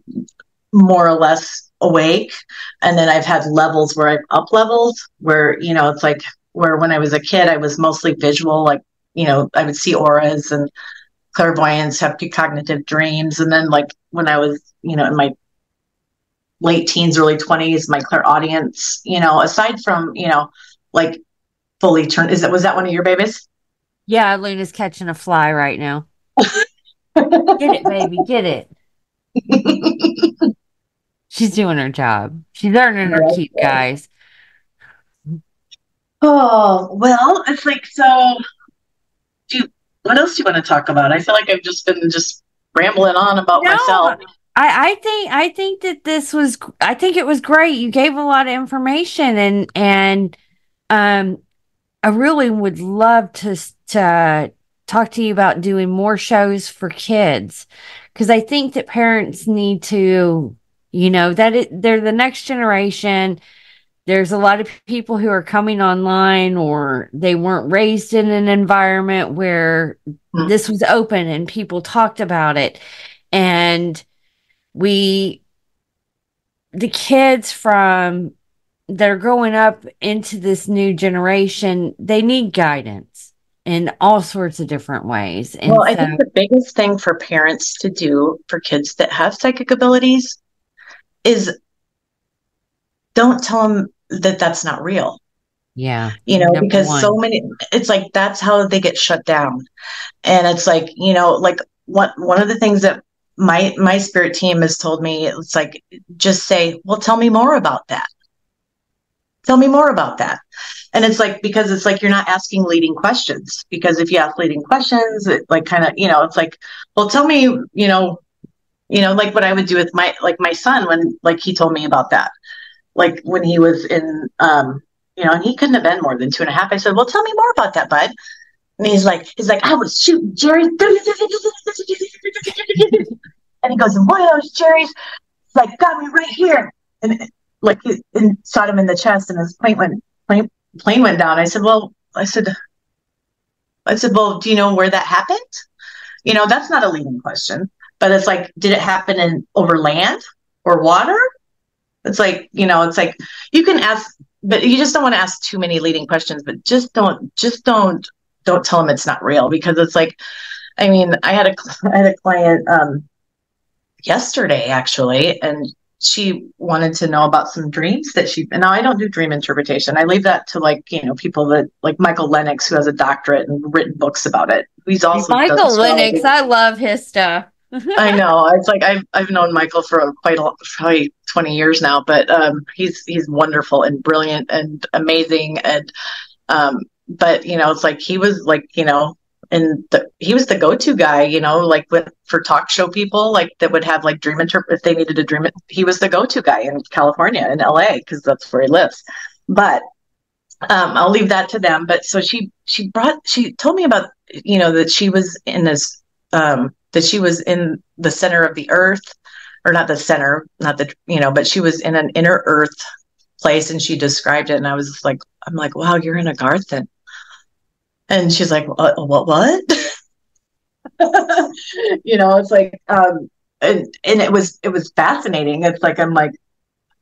more or less awake, and then I've had levels where I've up levels where, it's like, where when I was a kid, I was mostly visual, like, I would see auras and clairvoyance, have cognitive dreams. And then like when I was, in my late teens, early 20s, my clairaudience, aside from, like fully turned, was that one of your babies? Yeah, Luna's catching a fly right now. Get it, baby, get it. She's doing her job. She's earning her keep, guys. Oh, well, it's like, so what else do you want to talk about? I feel like I've just been rambling on about myself. I think that I think it was great. You gave a lot of information, and I really would love to talk to you about doing more shows for kids, because I think that parents need to, they're the next generation. There's a lot of people who are coming online, or they weren't raised in an environment where this was open and people talked about it. And the kids that are growing up into this new generation, they need guidance in all sorts of different ways. And I think the biggest thing for parents to do for kids that have psychic abilities is don't tell them that that's not real. Yeah. Because so many, it's like, that's how they get shut down. And it's like, like one of the things that my spirit team has told me, it's like, just say, well, tell me more about that. Tell me more about that. And it's like, because it's like, you're not asking leading questions, because if you ask leading questions, it like kind of, it's like, well, tell me, like what I would do with my son, when like he told me about that. Like when he was in, and he couldn't have been more than 2.5. I said, well, tell me more about that, bud. And he's like, I was shooting Jerry. And he goes, and one of those Jerry's like got me right here. And like, and shot him in the chest, and his plane went down. I said, well, do you know where that happened? That's not a leading question, but it's like, did it happen over land or water? It's like, it's like, you can ask, but you just don't want to ask too many leading questions, but just don't tell them it's not real, because it's like, I mean, I had a client, yesterday actually, and she wanted to know about some dreams that and now I don't do dream interpretation. I leave that to like, people that like Michael Lennox, who has a doctorate and written books about it. He's also Michael Lennox. I love his stuff. I know. It's like I've known Michael for probably 20 years now, but he's wonderful and brilliant and amazing, and but it's like he was like, and he was the go-to guy, like for talk show people, like that would have like if they needed a dream, he was the go-to guy in California, in LA, because that's where he lives. But I'll leave that to them. But so she told me about, that she was in this that she was in the center of the earth, or not the center, not the, but she was in an inner earth place, and she described it. And I was like, I'm like, wow, you're in a garden. And she's like, what? It's like, and it was fascinating. It's like, I'm like,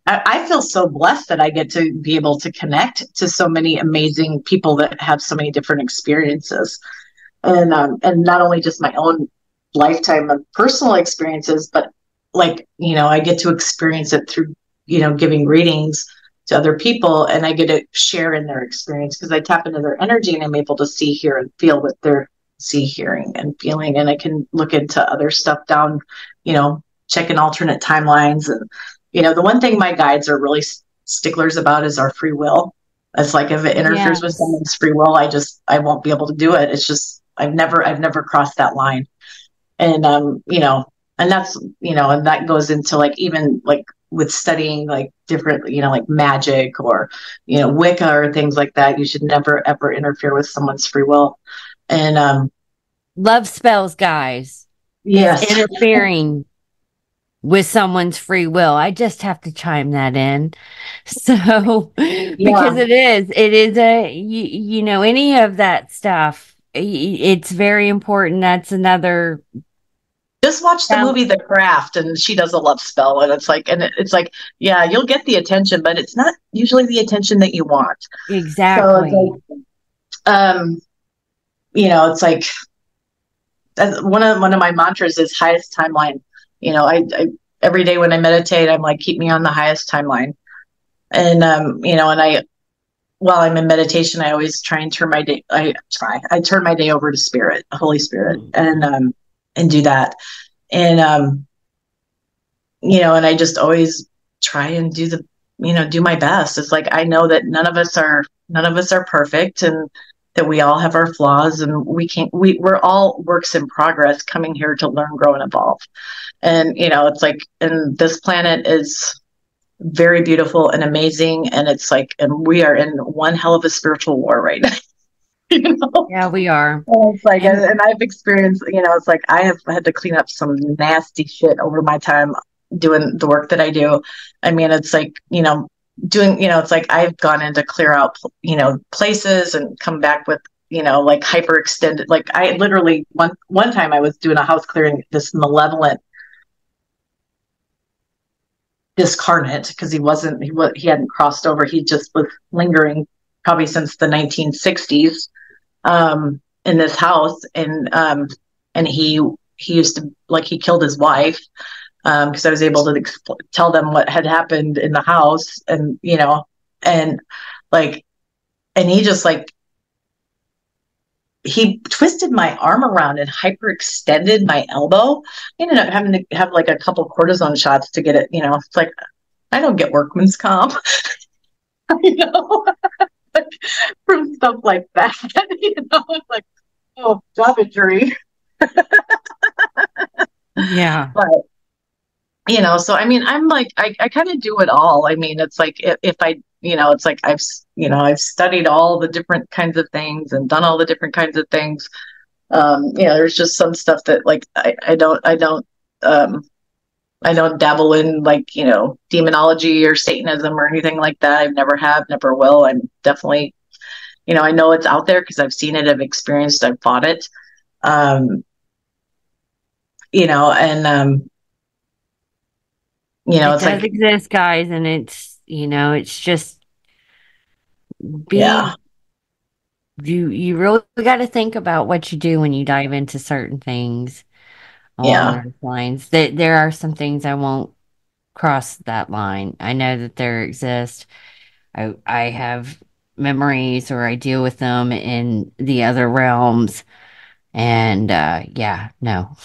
I feel so blessed that I get to be able to connect to so many amazing people that have so many different experiences, and not only just my own lifetime of personal experiences, but like, I get to experience it through, giving readings to other people, and I get to share in their experience because I tap into their energy and I'm able to see, hear, and feel what they're hearing, and feeling. And I can look into other stuff down, checking alternate timelines. And, the one thing my guides are really sticklers about is our free will. It's like, if it interferes with someone's free will, I won't be able to do it. It's just, I've never crossed that line. And, and that's, and that goes into like, even like with studying like different, like magic or, Wicca or things like that. You should never, ever interfere with someone's free will. And, love spells, guys. yes, Interfering with someone's free will. I just have to chime that in. So, because it is any of that stuff, it's very important. That's another. Just watch the movie The Craft, and she does a love spell, and it's like, yeah, you'll get the attention, but it's not usually the attention that you want. Exactly. So it's like, it's like, one of my mantras is highest timeline. I every day when I meditate, I'm like, keep me on the highest timeline. And, and while I'm in meditation, I always try and turn my day, I turn my day over to Spirit, Holy Spirit, and do that. And, and I just always try and do my best. It's like, I know that none of us are perfect, and that we all have our flaws, and we're all works in progress coming here to learn, grow, and evolve. And, it's like, and this planet is very beautiful and amazing. And it's like, and we are in one hell of a spiritual war right now. Yeah, we are. And it's like, and I've experienced, it's like, I have had to clean up some nasty shit over my time doing the work that I do. I mean, it's like, it's like, I've gone in to clear out, places and come back with, like hyper extended, like I literally, one time I was doing a house clearing, this malevolent discarnate, because he hadn't crossed over. He just was lingering probably since the 1960s, in this house. And he used to, like, he killed his wife, because I was able to tell them what had happened in the house. And, and like, and he just like, he twisted my arm around and hyperextended my elbow. I ended up having to have like a couple cortisone shots to get it. It's like, I don't get workman's comp, like, from stuff like that. It's like, oh, job injury. Yeah. But, so, I mean, I'm like, I kind of do it all. I mean, it's like, if I, it's like, I've studied all the different kinds of things and done all the different kinds of things. There's just some stuff that like, I don't dabble in, like, demonology or Satanism or anything like that. I've never have, never will. I'm definitely, I know it's out there because I've seen it, I've experienced, I've fought it. And, it it's does like, exist, guys, and it's just yeah. You really got to think about what you do when you dive into certain things along those lines. There are some things I won't cross that line. I know that there exist. I have memories, or I deal with them in the other realms, and no.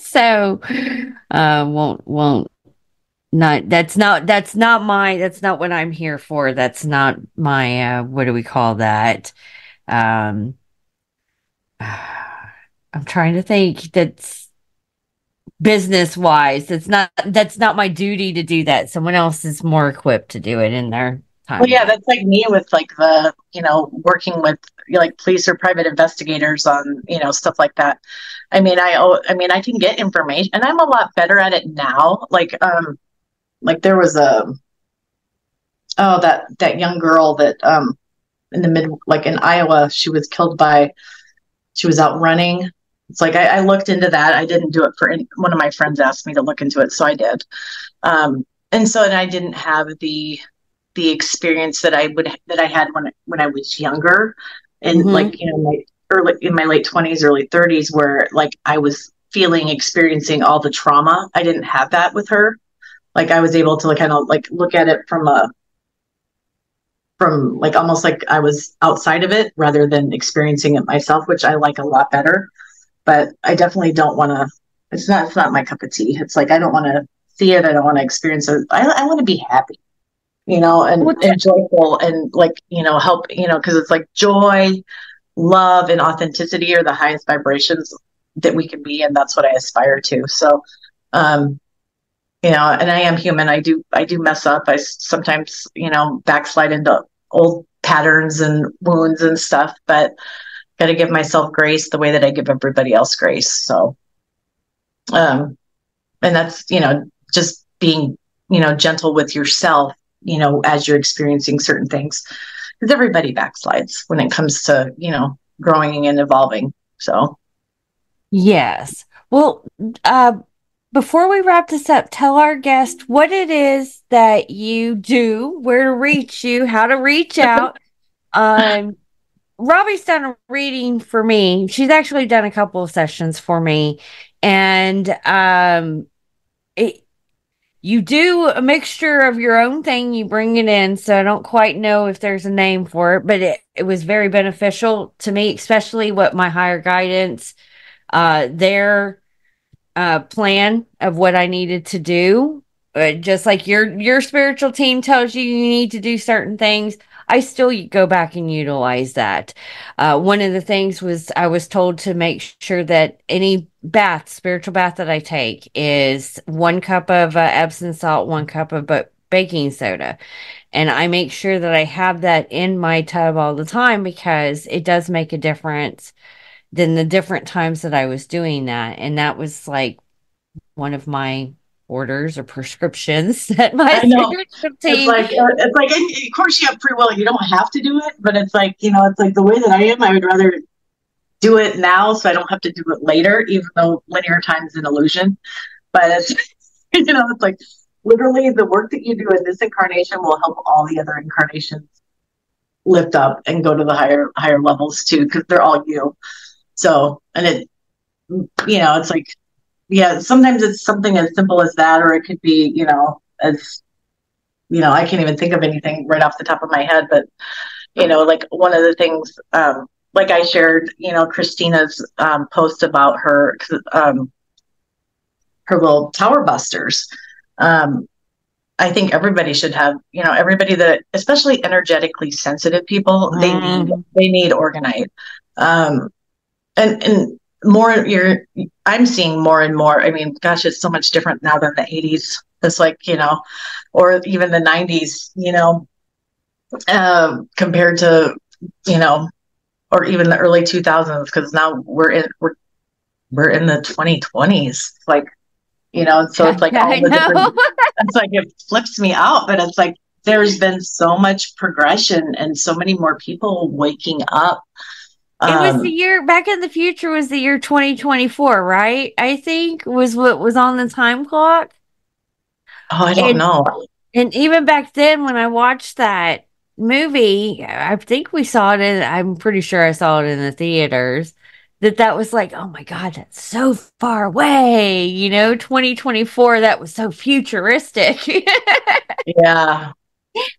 So won't not that's not what I'm here for. That's not my what do we call that? I'm trying to think. That's business wise. That's not my duty to do that. Someone else is more equipped to do it in their time. Well, yeah, that's like me with like the, working with like police or private investigators on, stuff like that. I mean, I can get information, and I'm a lot better at it now. Like there was that young girl that, in in Iowa, she was out running. It's like, I looked into that. I didn't do it one of my friends asked me to look into it, so I did. and I didn't have the experience that I had when I was younger, and like, Mm-hmm. in my late 20s, early 30s, where like I was experiencing all the trauma. I didn't have that with her. Like I was able to like, kind of like look at it from like almost like I was outside of it rather than experiencing it myself, which I like a lot better. But I definitely don't want to. It's not my cup of tea. It's like I don't want to see it. I don't want to experience it. I want to be happy, Well, and joyful, and like, help, because it's like joy, love, and authenticity are the highest vibrations that we can be, and that's what I aspire to. So, um, and I am human. I do mess up. I sometimes, backslide into old patterns and wounds and stuff, but got to give myself grace the way that I give everybody else grace. So, um, and that's, just being, gentle with yourself, as you're experiencing certain things, because everybody backslides when it comes to, growing and evolving. So, yes. Well, uh, before we wrap this up, tell our guest what it is that you do, where to reach you, how to reach out. Um, Robbie's done a reading for me. She's actually done a couple of sessions for me, and it, you do a mixture of your own thing. You bring it in, so I don't quite know if there's a name for it, but it was very beneficial to me, especially what my higher guidance, their plan of what I needed to do. Just like your spiritual team tells you you need to do certain things, I still go back and utilize that. One of the things was I was told to make sure that any spiritual bath that I take is 1 cup of Epsom salt, 1 cup of baking soda. And I make sure that I have that in my tub all the time because it does make a difference than the different times that I was doing that. And that was like one of my orders or prescriptions that my I know spiritual team. it's like, and of course you have free will. You don't have to do it, but it's like, it's like the way that I am. I would rather do it now so I don't have to do it later, even though linear time is an illusion. But it's, it's like literally the work that you do in this incarnation will help all the other incarnations lift up and go to the higher levels too, because they're all you. So, and it's like, yeah, sometimes it's something as simple as that, or it could be, as, I can't even think of anything right off the top of my head, but, like one of the things, like I shared, Christina's post about her little tower busters. I think everybody should have, everybody that, especially energetically sensitive people, they need organite. And more, I'm seeing more and more. I mean, gosh, it's so much different now than the 80s. It's like, or even the 90s, compared to, or even the early 2000s, because now we're in the 2020s. Like, so it's like all the different, it's like it flips me out, but it's like there's been so much progression and so many more people waking up. It was the year Back in the Future was the year 2024, right? I think was what was on the time clock. Oh, I don't know. And even back then when I watched that movie, I think we saw it I'm pretty sure I saw it in the theaters. That was like, oh my God, that's so far away. 2024, that was so futuristic. Yeah.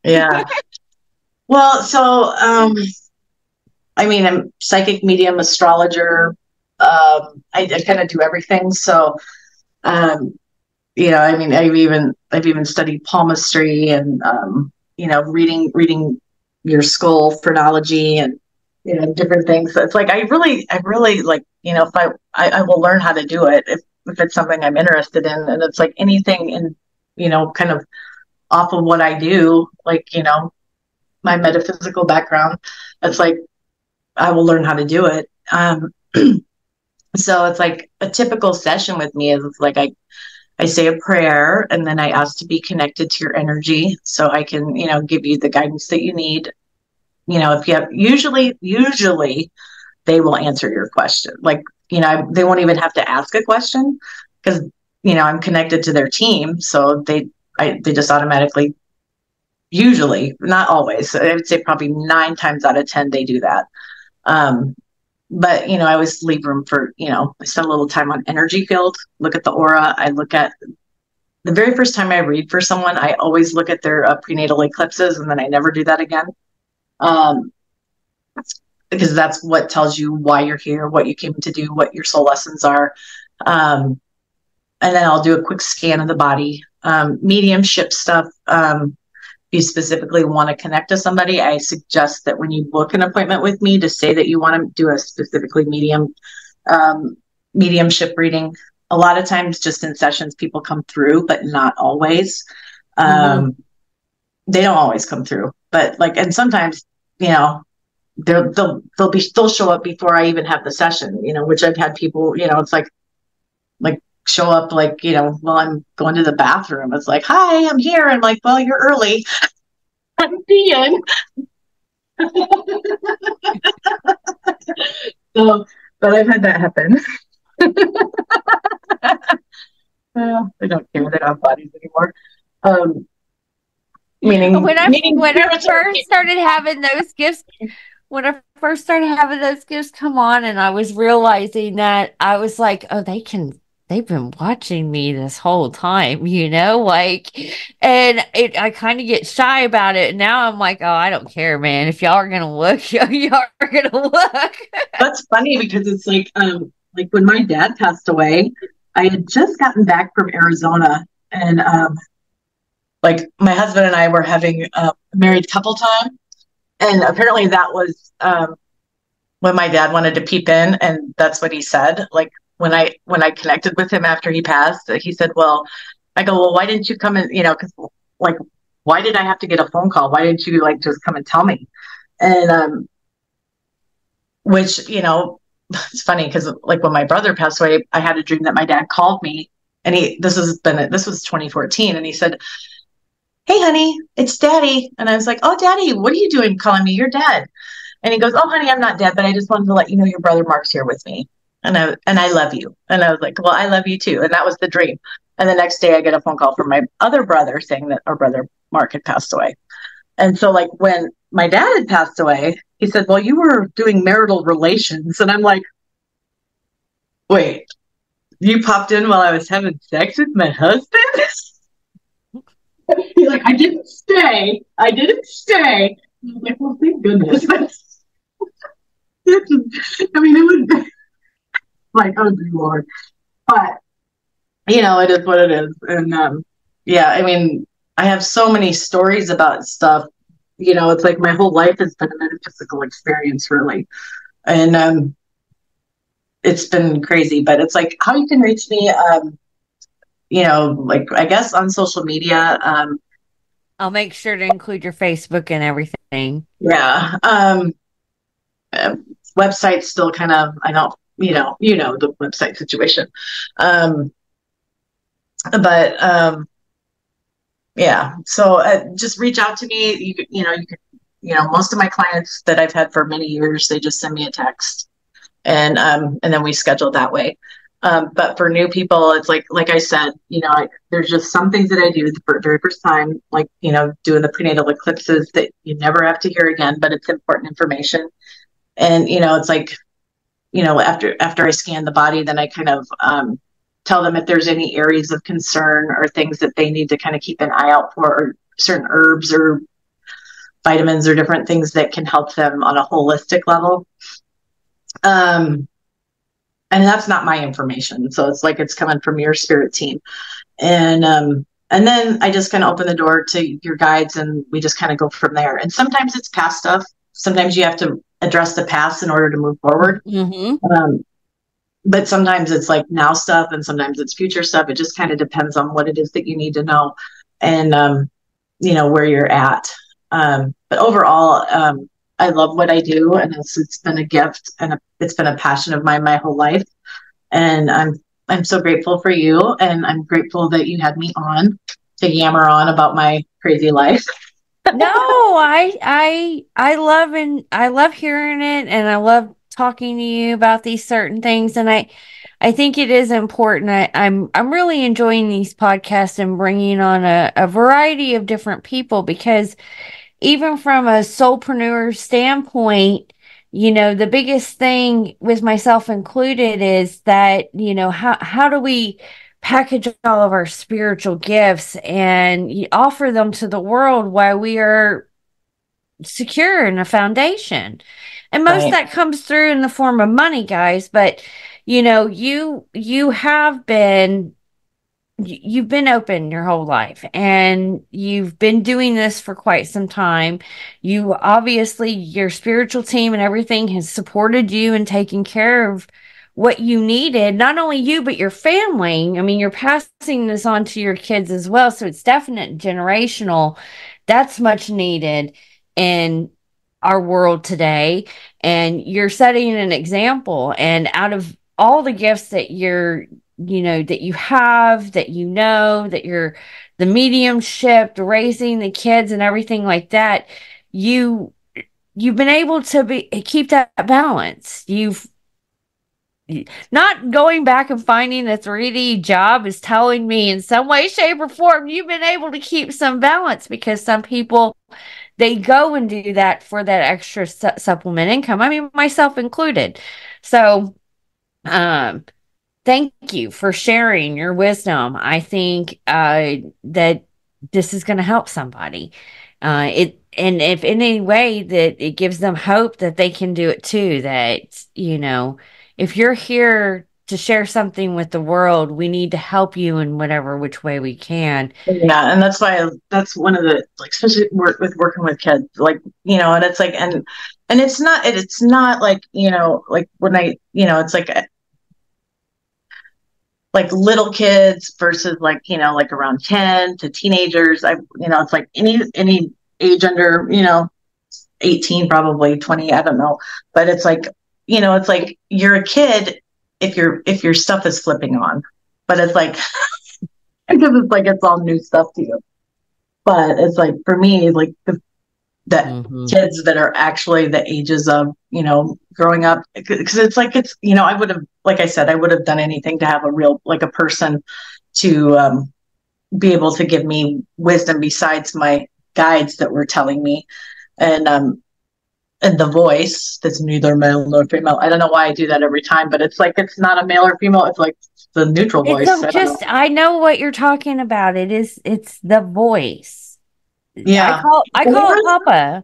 Yeah. Well, so, I mean, I'm psychic medium, astrologer. I kind of do everything. So, I mean, I've even studied palmistry and, reading your skull phrenology and, different things. So it's like, I really like, if I will learn how to do it if it's something I'm interested in. And it's like anything in, kind of off of what I do, like, my metaphysical background, it's like, I will learn how to do it. So it's like a typical session with me is like, I say a prayer and then I ask to be connected to your energy so I can, give you the guidance that you need. If you have, usually they will answer your question. Like, they won't even have to ask a question because, I'm connected to their team. So they just automatically, usually, not always, I would say probably 9 times out of 10 they do that. But I always leave room for, I spend a little time on energy field, look at the aura. I look at the very first time I read for someone, I always look at their prenatal eclipses, and then I never do that again. Because that's what tells you why you're here, what you came to do, what your soul lessons are. And then I'll do a quick scan of the body. Mediumship stuff, if you specifically want to connect to somebody, I suggest that when you book an appointment with me, to say that you want to do a specifically mediumship reading. A lot of times just in sessions, people come through, but not always. They don't always come through, but and sometimes, they'll show up before I even have the session, which I've had people, it's like show up while I'm going to the bathroom. It's like, hi, I'm here. I'm like, well, you're early. I'm peeing. So, but I've had that happen. I don't care. They don't have bodies anymore. Meaning when I first started having those gifts, come on, and I was realizing that, I was like, oh, they've been watching me this whole time, and I kind of get shy about it. And now I'm like, oh, I don't care, man. If y'all are going to look, y'all are going to look. That's funny, because it's like when my dad passed away, I had just gotten back from Arizona, and my husband and I were having a married couple time. And apparently that was when my dad wanted to peep in, and that's what he said. When I connected with him after he passed, he said, well, I go, well, why didn't you come in, because why did I have to get a phone call? Why didn't you just come and tell me? And which, it's funny, because when my brother passed away, I had a dream that my dad called me, and this was 2014, and he said, hey, honey, it's Daddy. And I was like, oh, Daddy, what are you doing calling me? You're dead. And he goes, oh, honey, I'm not dead, but I just wanted to let you know your brother Mark's here with me. And I love you. And I was like, well, I love you too. And that was the dream. And the next day I get a phone call from my other brother saying that our brother Mark had passed away. And so when my dad had passed away, he said, well, you were doing marital relations. And I'm like, wait, you popped in while I was having sex with my husband? He's like, I didn't stay. I was like, well, thank goodness. I mean, it would like, oh, good Lord. But, it is what it is. And, yeah, I mean, I have so many stories about stuff. It's like my whole life has been a metaphysical experience, really. And it's been crazy. But it's like, how you can reach me, I guess on social media. I'll make sure to include your Facebook and everything. Yeah. Website's still kind of, I don't, the website situation. Yeah. So just reach out to me. You can, most of my clients that I've had for many years, they just send me a text, and then we schedule that way. But for new people, it's like I said, there's just some things that I do for the very first time, doing the prenatal eclipses that you never have to hear again, but it's important information. And, it's like, after I scan the body, then I kind of tell them if there's any areas of concern or things that they need to kind of keep an eye out for, or certain herbs or vitamins or different things that can help them on a holistic level. And that's not my information. So it's like, it's coming from your spirit team. And then I just kind of open the door to your guides, and we just kind of go from there. And sometimes it's past stuff. Sometimes you have to address the past in order to move forward. Mm-hmm. But sometimes it's like now stuff, and sometimes it's future stuff. It just kind of depends on what it is that you need to know, and, where you're at. But overall, I love what I do, and it's been a gift, and it's been a passion of mine my whole life. And I'm so grateful for you, and I'm grateful that you had me on to yammer on about my crazy life. No, I love hearing it, and I love talking to you about these certain things. And I think it is important. I'm really enjoying these podcasts and bringing on a variety of different people, because even from a soulpreneur standpoint, the biggest thing with myself included is that, how do we package all of our spiritual gifts and offer them to the world while we are secure in a foundation? And most of Right. that comes through in the form of money, guys. But, you have been you've been open your whole life, and you've been doing this for quite some time. You obviously, your spiritual team and everything has supported you and taken care of what you needed, not only you but your family. I mean, you're passing this on to your kids as well, so it's definite generational. That's much needed in our world today, and you're setting an example. And out of all the gifts that that you have, that that you're the mediumship, the raising the kids and everything like that, you've been able to keep that balance. You've not going back and finding a 3D job is telling me in some way, shape, or form you've been able to keep some balance, because some people, they go and do that for that extra supplement income. I mean, myself included. So, thank you for sharing your wisdom. I think that this is going to help somebody. And if in any way that it gives them hope that they can do it too, that, if you're here to share something with the world, we need to help you in whatever which way we can. Yeah, and that's one of the, like, especially with working with kids, like, and it's like, and it's not like, like when it's like little kids versus like, like around 10 to teenagers. It's like any age under, 18, probably 20, I don't know. But it's like, it's like you're a kid if your stuff is flipping on. But it's like because it's like it's all new stuff to you. But it's like, for me, like that kids that are actually the ages of, growing up, because it's like, I would have, like I said, I would have done anything to have a real, like, a person to be able to give me wisdom besides my guides that were telling me. And the voice that's neither male nor female. I don't know why I do that every time, but it's like, it's not a male or female. It's like the neutral voice. I know what you're talking about. It's the voice. Yeah. I call it Papa.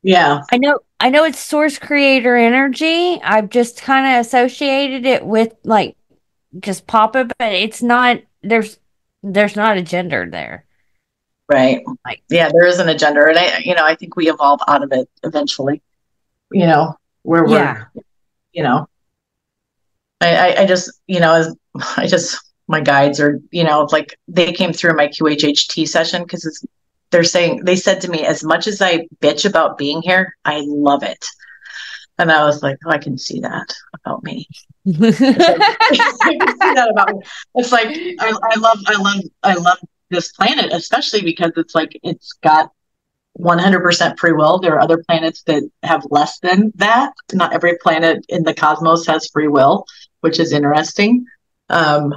Yeah. I know it's source creator energy. I've just kind of associated it with like just Papa, but it's not, there's not a gender there. Right. Yeah, there isn't a gender. And I think we evolve out of it eventually, where we're, I just, my guides are, like, they came through my QHHT session because they said to me, as much as I bitch about being here, I love it. And I was like, oh, I can see that about me. I can see that about me. It's like, I love this planet, especially because it's like, it's got 100% free will. There are other planets that have less than that. Not every planet in the cosmos has free will, which is interesting. And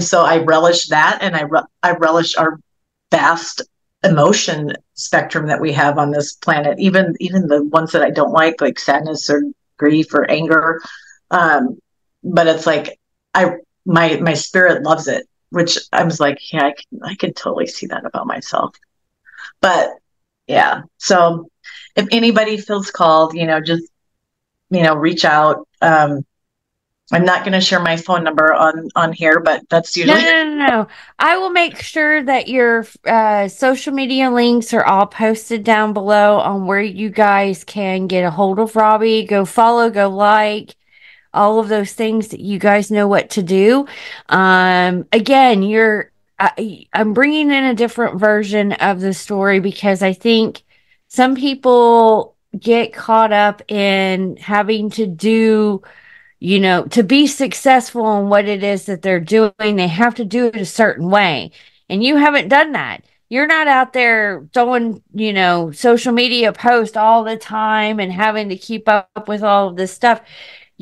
so I relish that, and I relish our vast emotion spectrum that we have on this planet, even the ones that I don't like sadness or grief or anger. But it's like my spirit loves it, which I was like, yeah, I can totally see that about myself. But yeah, so if anybody feels called, just reach out. I'm not going to share my phone number on here, but that's usually no. I will make sure that your social media links are all posted down below on where you guys can get a hold of Robbie. Go follow, go like, all of those things that you guys know what to do. Again, I'm bringing in a different version of the story because I think some people get caught up in having to do, to be successful in what it is that they're doing, they have to do it a certain way. And you haven't done that. You're not out there throwing, social media posts all the time and having to keep up with all of this stuff.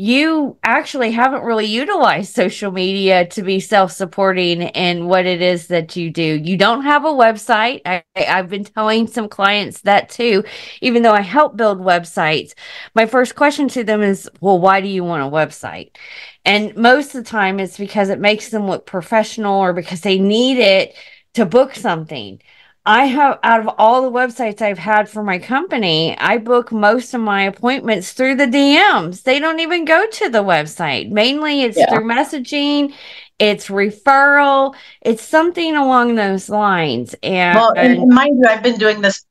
you actually haven't really utilized social media to be self-supporting in what it is that you do. You don't have a website. I've been telling some clients that too, even though I help build websites. My first question to them is, well, why do you want a website? And most of the time it's because it makes them look professional or because they need it to book something. I have, out of all the websites I've had for my company, I book most of my appointments through the DMs. They don't even go to the website. Mainly it's through messaging, it's referral, it's something along those lines. And mind you, I've been doing this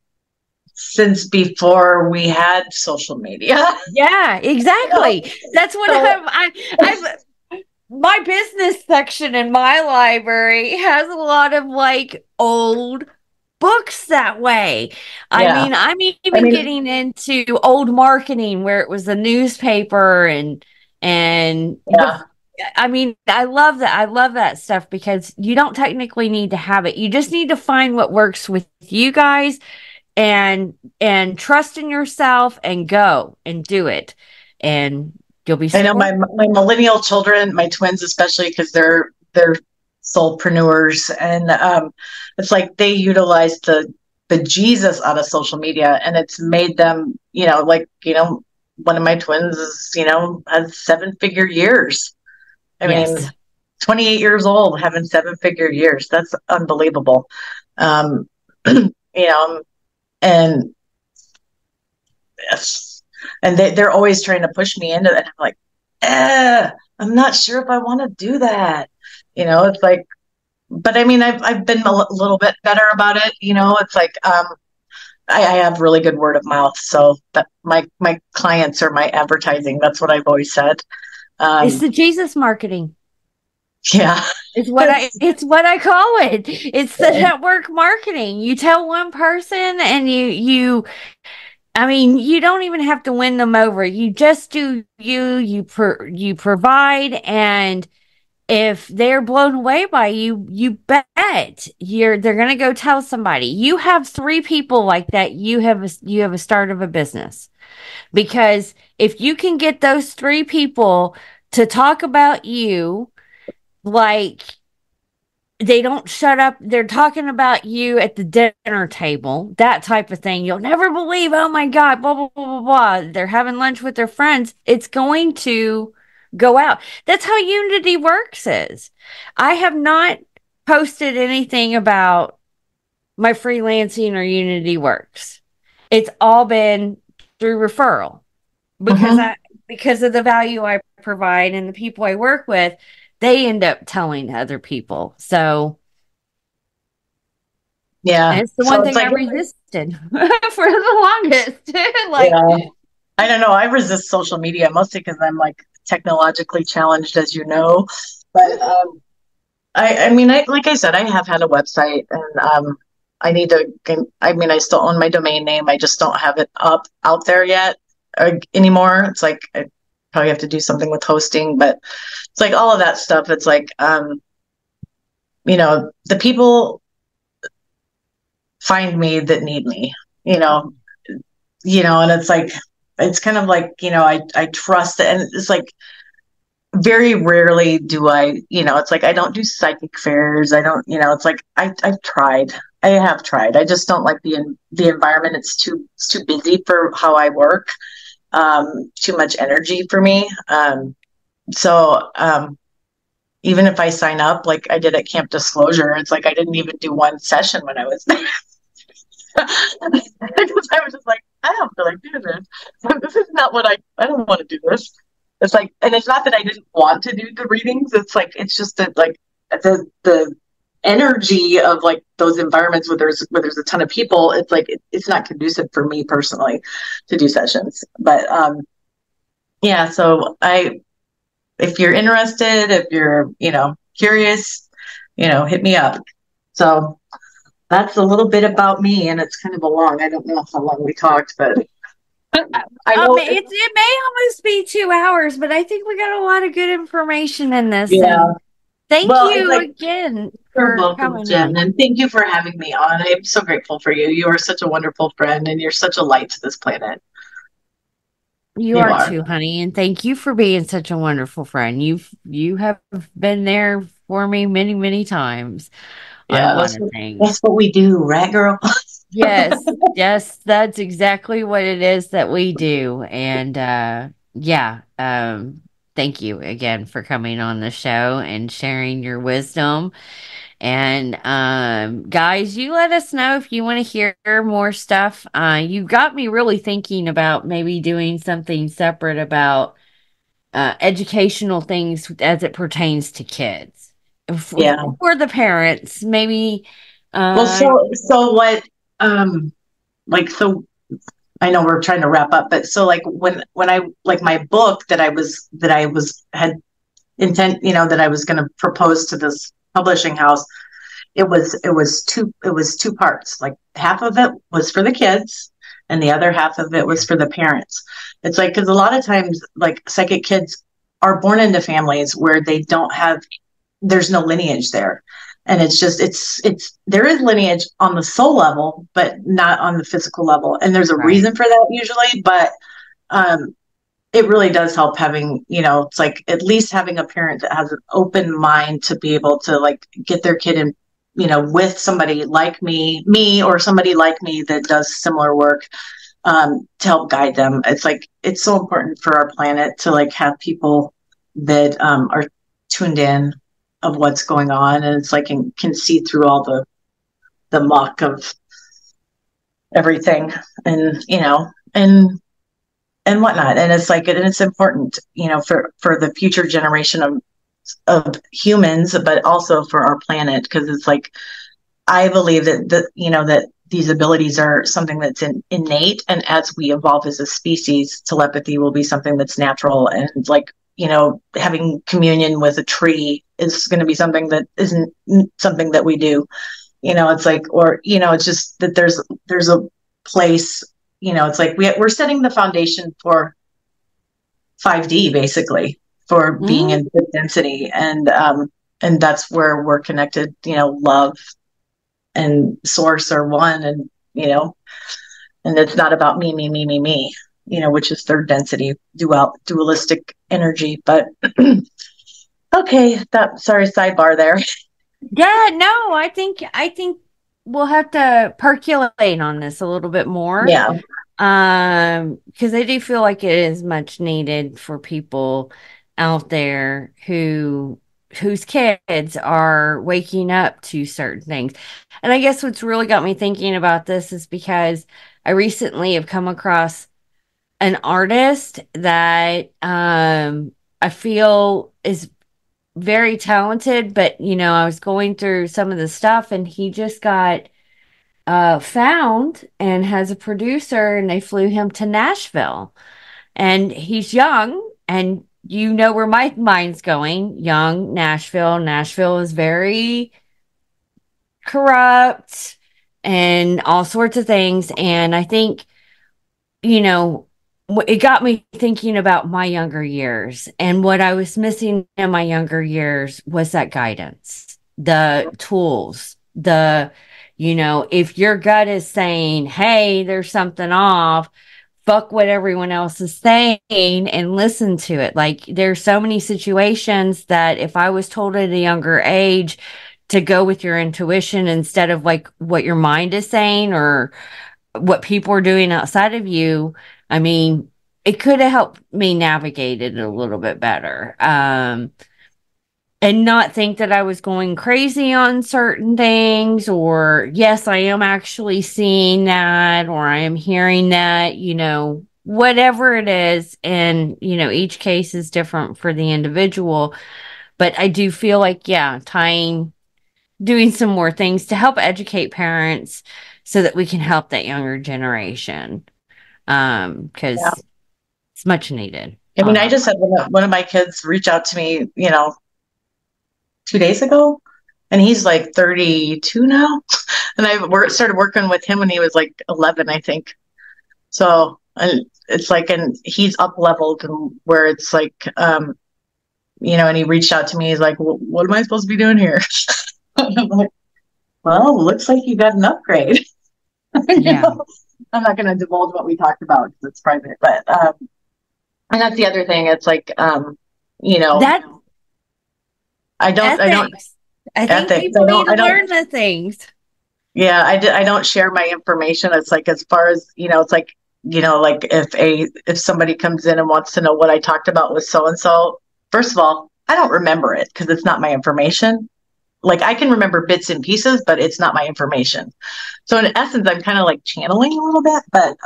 since before we had social media. Yeah, exactly. That's what I've my business section in my library has a lot of like old books that way. I mean, I'm even getting into old marketing where it was a newspaper and I mean, I love that. I love that stuff because you don't technically need to have it. You just need to find what works with you guys and trust in yourself and go and do it. And you'll be supported. I know my millennial children, my twins especially, because they're soulpreneurs, and it's like they utilize the Jesus out of social media, and it's made them, one of my twins is, has 7-figure years. I mean, 28 years old having 7-figure years. That's unbelievable. And they're always trying to push me into that. I'm like, I'm not sure if I want to do that. It's like, but I mean, I've been a little bit better about it. It's like, I have really good word of mouth. So that my clients are my advertising. That's what I've always said. It's the Jesus marketing. Yeah. It's what I call it. It's the network marketing. You tell one person and I mean, you don't even have to win them over. You just do you provide, and if they're blown away by you, you bet they're going to go tell somebody. You have 3 people like that. You have a start of a business, because if you can get those 3 people to talk about you, like they don't shut up. They're talking about you at the dinner table, that type of thing. You'll never believe, oh my God, blah, blah, blah, blah, blah. They're having lunch with their friends. It's going to go out. That's how Unity Works is. I have not posted anything about my freelancing or Unity Works. It's all been through referral because of the value I provide and the people I work with. They end up telling other people. So it's the one thing I resisted for the longest. I don't know. I resist social media mostly because I'm like technologically challenged, as you know. But I mean, like I said, I have had a website, and I need to. I mean, I still own my domain name. I just don't have it out there yet anymore. It's like I probably have to do something with hosting, but it's like all of that stuff. It's like, the people find me that need me, and it's like, it's kind of like, I trust it. And it's like, very rarely do I, it's like, I don't do psychic fairs. I don't, it's like, I've tried. I have tried. I just don't like the environment. It's too busy for how I work. Too much energy for me. So even if I sign up, like I did at Camp Disclosure, it's like I didn't even do one session when I was there. Because I was just like, I don't feel like doing this. This is not what I don't want to do this. It's like, and it's not that I didn't want to do the readings. It's like, it's just that like the energy of like those environments where there's a ton of people. It's like, it's not conducive for me personally to do sessions. But so if you're interested, if you're, curious, hit me up. So that's a little bit about me, and it's kind of I don't know how long we talked, but I know it may almost be 2 hours, but I think we got a lot of good information in this. Yeah. Thank you again for coming, Jen, and thank you for having me on. I'm so grateful for you. You are such a wonderful friend, and you're such a light to this planet. You You are are. too, honey, and thank you for being such a wonderful friend. You have been there for me many, many times on a Yeah, lot of things. that's what we do, right, girl? Yes, yes, that's exactly what it is that we do. And yeah, thank you again for coming on the show and sharing your wisdom. And guys, you let us know if you want to hear more stuff. You got me really thinking about maybe doing something separate about educational things as it pertains to kids. Yeah. For the parents, maybe Well, uh so what, like, so I know we're trying to wrap up, but so like when I, like my book had intent, that I was going to propose to this publishing house, it was two parts. Like half of it was for the kids and the other half of it was for the parents. It's like, because a lot of times, like, psychic kids are born into families where they don't have, there's no lineage there. And it's just, there is lineage on the soul level, but not on the physical level. And there's a right. reason for that usually, but um, it really does help having, it's like at least having a parent that has an open mind to be able to like get their kid in, with somebody like me or somebody like me that does similar work, to help guide them. It's like, it's so important for our planet to like have people that are tuned in of what's going on. And it's like, can see through all the muck of everything, and, and whatnot. And it's like, and it's important, for the future generation of humans, but also for our planet. Because it's like, I believe that these abilities are something that's innate, and as we evolve as a species, telepathy will be something that's natural. And like, having communion with a tree is going to be something that isn't something that we do. It's like, or it's just that there's a place. It's like we're setting the foundation for 5D, basically, for being Mhm. in good density. And that's where we're connected. Love and source are one. And and it's not about me, which is third density dualistic energy. But okay, sorry, sidebar there. Yeah, no, I think we'll have to percolate on this a little bit more. Yeah. Because I do feel like it is much needed for people out there whose kids are waking up to certain things. And I guess what's really got me thinking about this is because I recently have come across an artist that I feel is very talented, but I was going through some of the stuff and he just got found and has a producer and they flew him to Nashville. And he's young and you know where my mind's going. Young Nashville. Nashville is very corrupt and all sorts of things. And I think, you know, it got me thinking about my younger years, and what I was missing in my younger years was that guidance, the tools, if your gut is saying, hey, there's something off, fuck what everyone else is saying and listen to it. Like, there's so many situations that if I was told at a younger age to go with your intuition instead of like what your mind is saying or what people are doing outside of you, I mean, it could have helped me navigate it a little bit better. And not think that I was going crazy on certain things, or yes, I am actually seeing that, or I am hearing that, whatever it is. And, each case is different for the individual. But I do feel like, yeah, doing some more things to help educate parents so that we can help that younger generation. Yeah. Because it's much needed I mean, on I our just had one of my kids reach out to me, 2 days ago, and he's like 32 now. And started working with him when he was like 11, I think. So, and it's like, and he's up leveled, and where it's like, and he reached out to me. He's like, what am I supposed to be doing here? And I'm like, well, looks like you got an upgrade. you yeah. know, I'm not going to divulge what we talked about because it's private, but And that's the other thing. It's like, you know, That I don't ethics. I think ethics. people need to learn the things. Yeah, I don't share my information. It's like, as far as, you know, it's like, you know, like if somebody comes in and wants to know what I talked about with so and so, first of all, I don't remember it because it's not my information. Like, I can remember bits and pieces, but it's not my information. So in essence, I'm kind of like channeling a little bit, but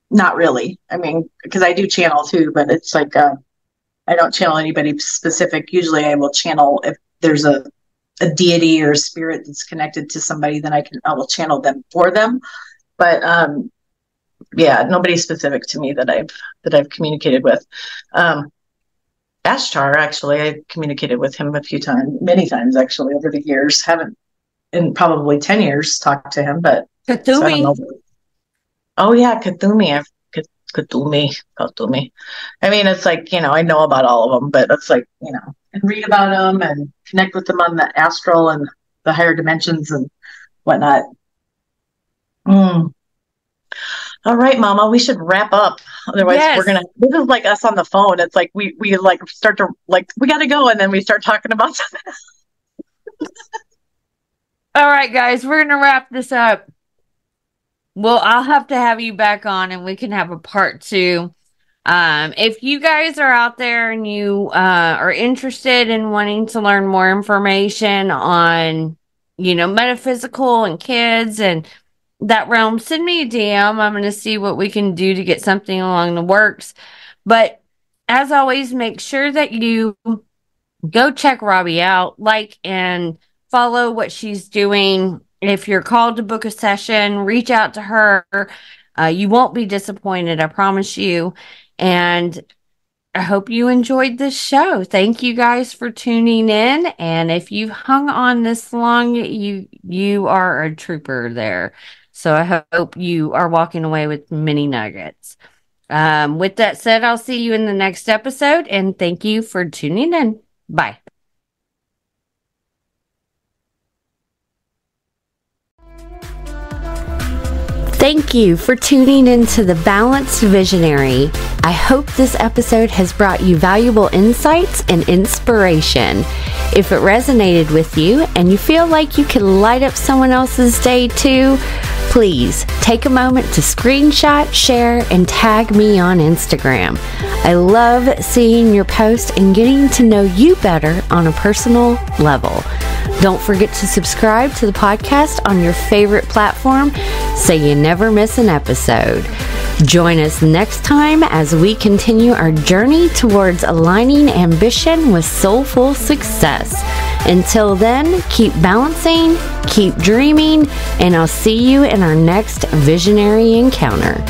not really. I mean, because I do channel too, but it's like I don't channel anybody specific. Usually I will channel if there's a deity or a spirit that's connected to somebody, then I will channel them for them. But yeah, nobody specific to me that I've communicated with. Ashtar, actually, I communicated with him a few times, many times actually over the years. Haven't in probably 10 years talked to him, but so I don't know. Oh yeah, Cthulhu. Cthulhu. I mean, it's like, you know, I know about all of them, but it's like, you know, and read about them and connect with them on the astral and the higher dimensions and whatnot. All right, Mama, we should wrap up. Otherwise, this is like us on the phone. It's like we like start to like, we got to go. And then we start talking about something. All right, guys, we're going to wrap this up. Well, I'll have to have you back on and we can have a part 2. If you guys are out there and you are interested in wanting to learn more information on, you know, metaphysical and kids and that realm, send me a DM. I'm going to see what we can do to get something along the works. But as always, make sure that you go check Robbie out, like and follow what she's doing. If you're called to book a session, reach out to her. You won't be disappointed, I promise you. And I hope you enjoyed this show. Thank you guys for tuning in. And if you've hung on this long, you are a trooper there. So I hope you are walking away with many nuggets. With that said, I'll see you in the next episode. And thank you for tuning in. Bye. Thank you for tuning into The Balanced Visionary. I hope this episode has brought you valuable insights and inspiration. If it resonated with you and you feel like you can light up someone else's day too, please take a moment to screenshot, share, and tag me on Instagram. I love seeing your posts and getting to know you better on a personal level. Don't forget to subscribe to the podcast on your favorite platform so you never miss an episode. Join us next time as we continue our journey towards aligning ambition with soulful success. Until then, keep balancing, keep dreaming, and I'll see you in our next visionary encounter.